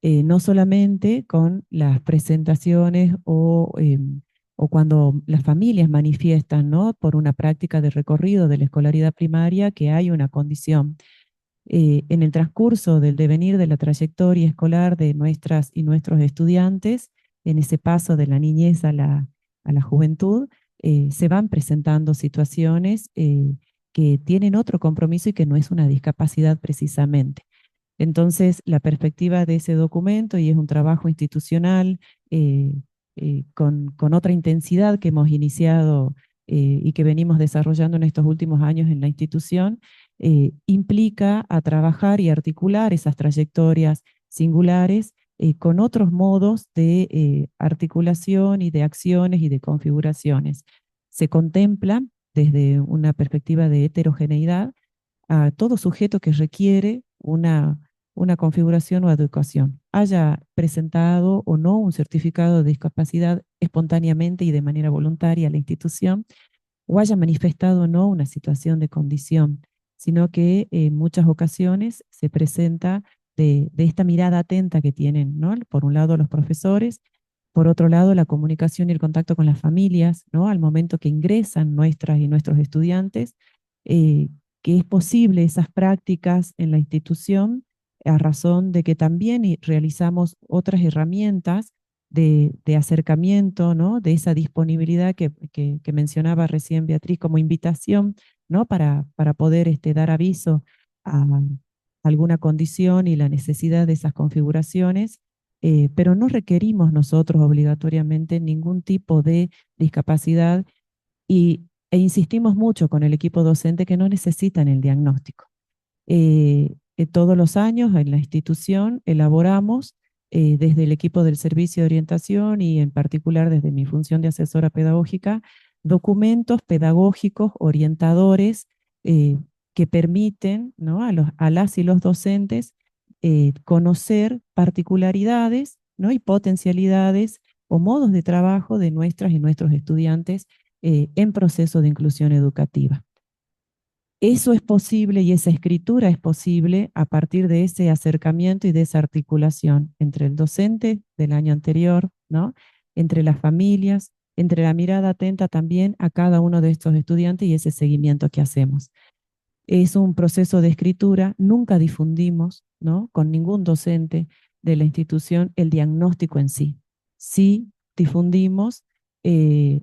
No solamente con las presentaciones o cuando las familias manifiestan, ¿no? Por una práctica de recorrido de la escolaridad primaria que hay una condición. En el transcurso del devenir de la trayectoria escolar de nuestras y nuestros estudiantes, en ese paso de la niñez a la juventud, se van presentando situaciones que tienen otro compromiso y que no es una discapacidad precisamente. Entonces, la perspectiva de ese documento, y es un trabajo institucional con otra intensidad que hemos iniciado y que venimos desarrollando en estos últimos años en la institución, implica a trabajar y articular esas trayectorias singulares con otros modos de articulación y de acciones y de configuraciones. Se contempla desde una perspectiva de heterogeneidad a todo sujeto que requiere una configuración o adecuación, haya presentado o no un certificado de discapacidad espontáneamente y de manera voluntaria a la institución, o haya manifestado o no una situación de condición, sino que en muchas ocasiones se presenta de esta mirada atenta que tienen, ¿no? Por un lado los profesores, por otro lado la comunicación y el contacto con las familias, ¿no? Al momento que ingresan nuestras y nuestros estudiantes, que es posible esas prácticas en la institución a razón de que también realizamos otras herramientas de acercamiento, ¿no? De esa disponibilidad que mencionaba recién Beatriz como invitación, ¿no? Para poder dar aviso a alguna condición y la necesidad de esas configuraciones, pero no requerimos nosotros obligatoriamente ningún tipo de discapacidad e insistimos mucho con el equipo docente que no necesitan el diagnóstico. Todos los años en la institución elaboramos desde el equipo del servicio de orientación y en particular desde mi función de asesora pedagógica, documentos pedagógicos orientadores que permiten, ¿no? a las y los docentes conocer particularidades, ¿no? y potencialidades o modos de trabajo de nuestras y nuestros estudiantes en proceso de inclusión educativa. Eso es posible y esa escritura es posible a partir de ese acercamiento y de esa articulación entre el docente del año anterior, ¿no? entre las familias, entre la mirada atenta también a cada uno de estos estudiantes y ese seguimiento que hacemos. Es un proceso de escritura, nunca difundimos, ¿no? con ningún docente de la institución el diagnóstico en sí. Sí difundimos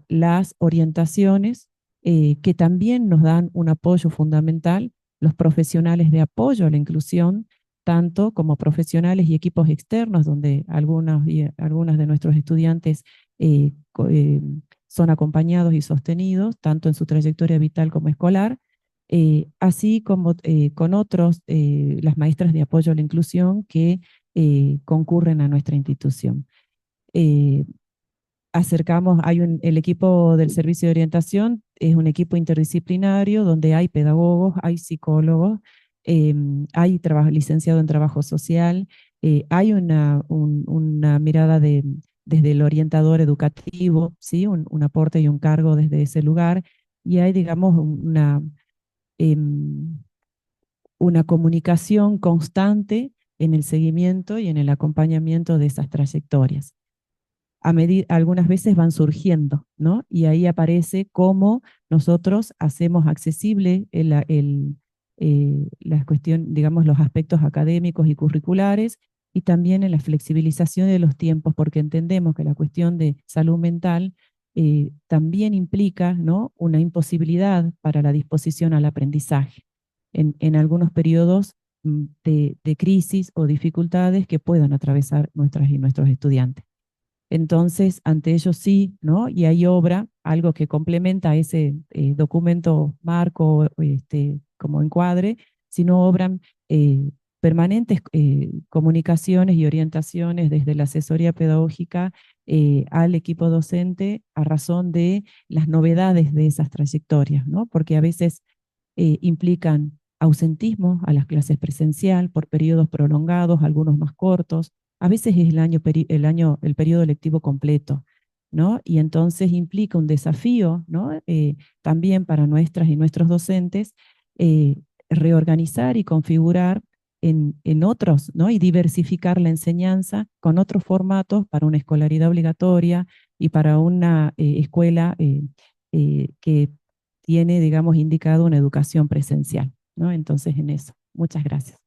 las orientaciones que también nos dan un apoyo fundamental, los profesionales de apoyo a la inclusión, tanto como profesionales y equipos externos, donde algunas de nuestros estudiantes son acompañados y sostenidos, tanto en su trayectoria vital como escolar, así como con otros, las maestras de apoyo a la inclusión que concurren a nuestra institución. El equipo del servicio de orientación es un equipo interdisciplinario donde hay pedagogos, hay psicólogos, hay licenciado en trabajo social, hay una mirada desde el orientador educativo, ¿sí? un aporte y un cargo desde ese lugar, y hay, digamos, una comunicación constante en el seguimiento y en el acompañamiento de esas trayectorias. Algunas veces van surgiendo, ¿no? Y ahí aparece cómo nosotros hacemos accesible la cuestión, digamos, los aspectos académicos y curriculares, y también en la flexibilización de los tiempos, porque entendemos que la cuestión de salud mental también implica, ¿no? una imposibilidad para la disposición al aprendizaje en algunos periodos de crisis o dificultades que puedan atravesar nuestras y nuestros estudiantes. Entonces, ante ello sí, ¿no? Y hay obra, algo que complementa ese documento marco como encuadre, sino obran permanentes comunicaciones y orientaciones desde la asesoría pedagógica al equipo docente a razón de las novedades de esas trayectorias, ¿no? Porque a veces implican ausentismo a las clases presencial por periodos prolongados, algunos más cortos, a veces es el periodo lectivo completo, ¿no? Y entonces implica un desafío, ¿no? También para nuestras y nuestros docentes, reorganizar y configurar en otros, ¿no? Y diversificar la enseñanza con otros formatos para una escolaridad obligatoria y para una escuela que tiene, digamos, indicado una educación presencial, ¿no? Entonces, en eso. Muchas gracias.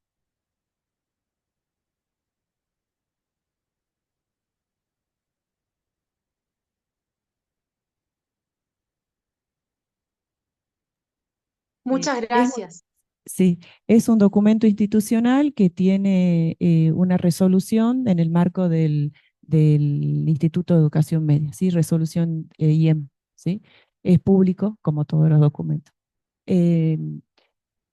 Muchas gracias. Sí, es un documento institucional que tiene una resolución en el marco del Instituto de Educación Media, ¿sí? Resolución IEM, ¿sí? Es público, como todos los documentos. Es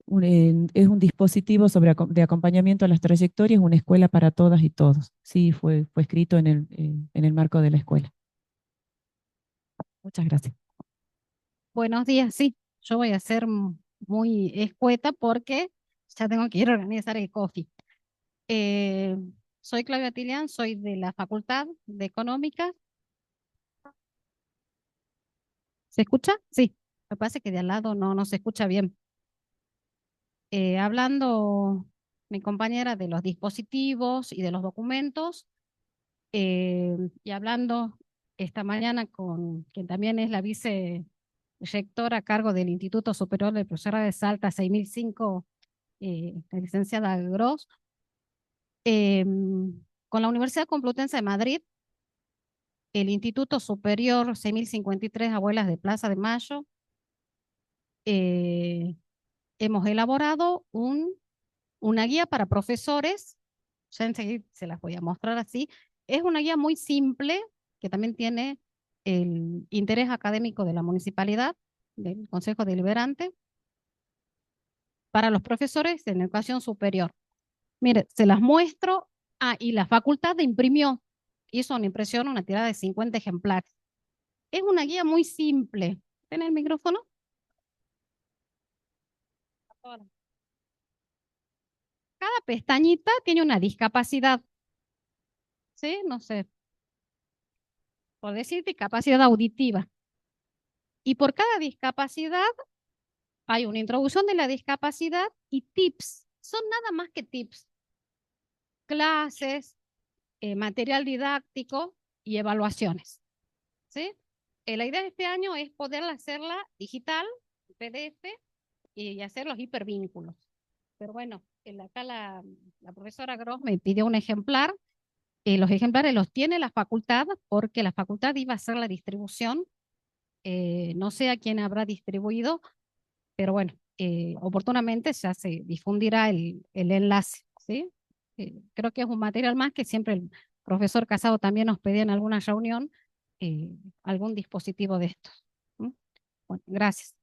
un dispositivo de acompañamiento a las trayectorias, una escuela para todas y todos. Sí, fue escrito en el marco de la escuela. Muchas gracias. Buenos días, sí, yo voy a ser muy escueta porque ya tengo que ir a organizar el coffee. Soy Claudia Tilián, soy de la Facultad de Económicas. ¿Se escucha? Sí, me parece que de al lado no se escucha bien. Hablando mi compañera de los dispositivos y de los documentos, y hablando esta mañana con quien también es la vicerrectora a cargo del Instituto Superior del Profesorado de Salta 6005, la licenciada Gross, con la Universidad Complutense de Madrid, el Instituto Superior 6053 Abuelas de Plaza de Mayo, hemos elaborado una guía para profesores, ya enseguida se las voy a mostrar así. Es una guía muy simple que también tiene el interés académico de la municipalidad, del Consejo Deliberante, para los profesores en educación superior. Mire, se las muestro. Y la facultad hizo una impresión, una tirada de 50 ejemplares. Es una guía muy simple. ¿Tiene el micrófono? Cada pestañita tiene una discapacidad. ¿Sí? No sé. Por decir discapacidad auditiva. Y por cada discapacidad hay una introducción de la discapacidad y tips. Son nada más que tips. Clases, material didáctico y evaluaciones. ¿Sí? La idea de este año es poder hacerla digital, PDF, y hacer los hipervínculos. Pero bueno, acá la profesora Gross me pidió un ejemplar. Los ejemplares los tiene la facultad porque la facultad iba a hacer la distribución. No sé a quién habrá distribuido, pero bueno, oportunamente ya se difundirá el enlace, ¿sí? Creo que es un material más que siempre el profesor Casado también nos pedía en alguna reunión, algún dispositivo de estos. Bueno, gracias.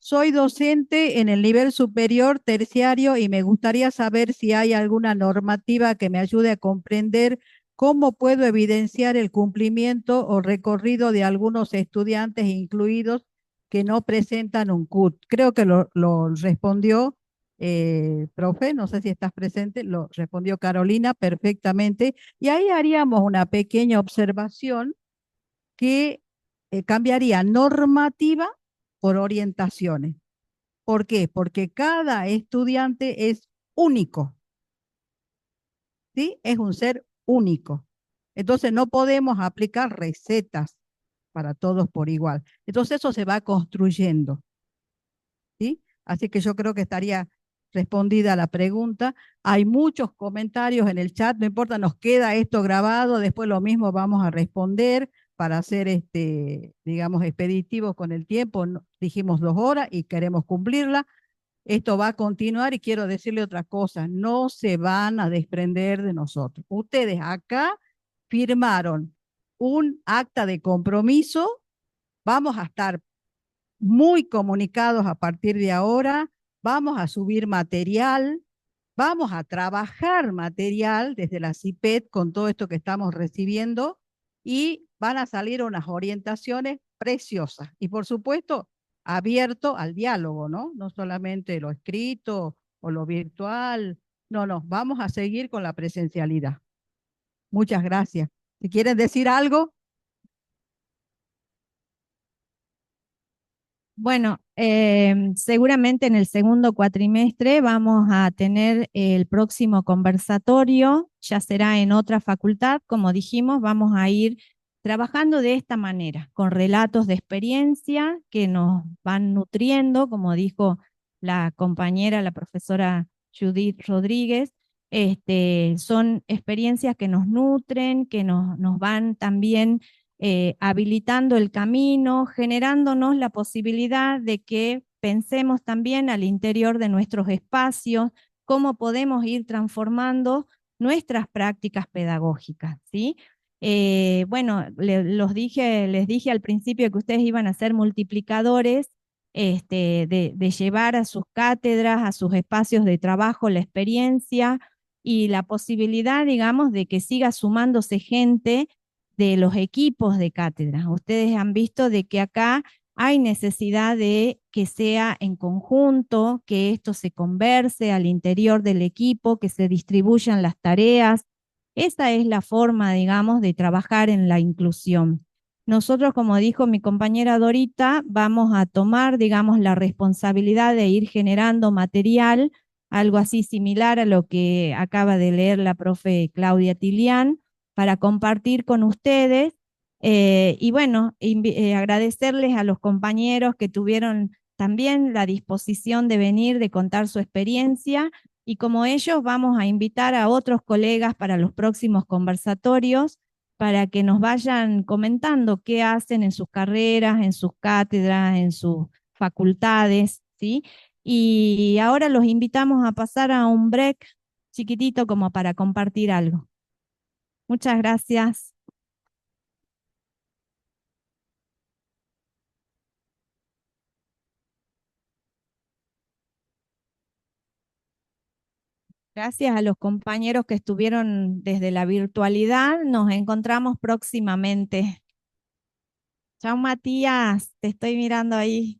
Soy docente en el nivel superior terciario y me gustaría saber si hay alguna normativa que me ayude a comprender cómo puedo evidenciar el cumplimiento o recorrido de algunos estudiantes incluidos que no presentan un CUT. Creo que lo respondió, profe, no sé si estás presente, lo respondió Carolina perfectamente. Y ahí haríamos una pequeña observación que cambiaría normativa por orientaciones. ¿Por qué? Porque cada estudiante es único, ¿sí? Es un ser único. Entonces no podemos aplicar recetas para todos por igual. Entonces eso se va construyendo, ¿sí? Así que yo creo que estaría respondida la pregunta. Hay muchos comentarios en el chat, no importa, nos queda esto grabado, después lo mismo vamos a responder para ser, digamos, expeditivos con el tiempo. Dijimos 2 horas y queremos cumplirla. Esto va a continuar y quiero decirle otra cosa, no se van a desprender de nosotros. Ustedes acá firmaron un acta de compromiso, vamos a estar muy comunicados a partir de ahora, vamos a subir material, vamos a trabajar material desde la CIPET con todo esto que estamos recibiendo y van a salir unas orientaciones preciosas. Y por supuesto, abierto al diálogo, ¿no? No solamente lo escrito o lo virtual. No, no, vamos a seguir con la presencialidad. Muchas gracias. Si quieren decir algo. Bueno, seguramente en el segundo cuatrimestre vamos a tener el próximo conversatorio, ya será en otra facultad, como dijimos, vamos a ir trabajando de esta manera, con relatos de experiencia que nos van nutriendo, como dijo la compañera, la profesora Judith Rodríguez, son experiencias que nos nutren, que nos van también habilitando el camino, generándonos la posibilidad de que pensemos también al interior de nuestros espacios, cómo podemos ir transformando nuestras prácticas pedagógicas, ¿sí? Bueno, les dije al principio que ustedes iban a ser multiplicadores de llevar a sus cátedras, a sus espacios de trabajo, la experiencia y la posibilidad, digamos, de que siga sumándose gente de los equipos de cátedra. Ustedes han visto de que acá hay necesidad de que sea en conjunto, que esto se converse al interior del equipo, que se distribuyan las tareas. Esa es la forma, digamos, de trabajar en la inclusión. Nosotros, como dijo mi compañera Dorita, vamos a tomar, digamos, la responsabilidad de ir generando material, algo así similar a lo que acaba de leer la profe Claudia Tilián, para compartir con ustedes. Y bueno, agradecerles a los compañeros que tuvieron también la disposición de venir, de contar su experiencia, y como ellos vamos a invitar a otros colegas para los próximos conversatorios para que nos vayan comentando qué hacen en sus carreras, en sus cátedras, en sus facultades, ¿sí? Y ahora los invitamos a pasar a un break chiquitito como para compartir algo. Muchas gracias. Gracias a los compañeros que estuvieron desde la virtualidad. Nos encontramos próximamente. Chao, Matías. Te estoy mirando ahí.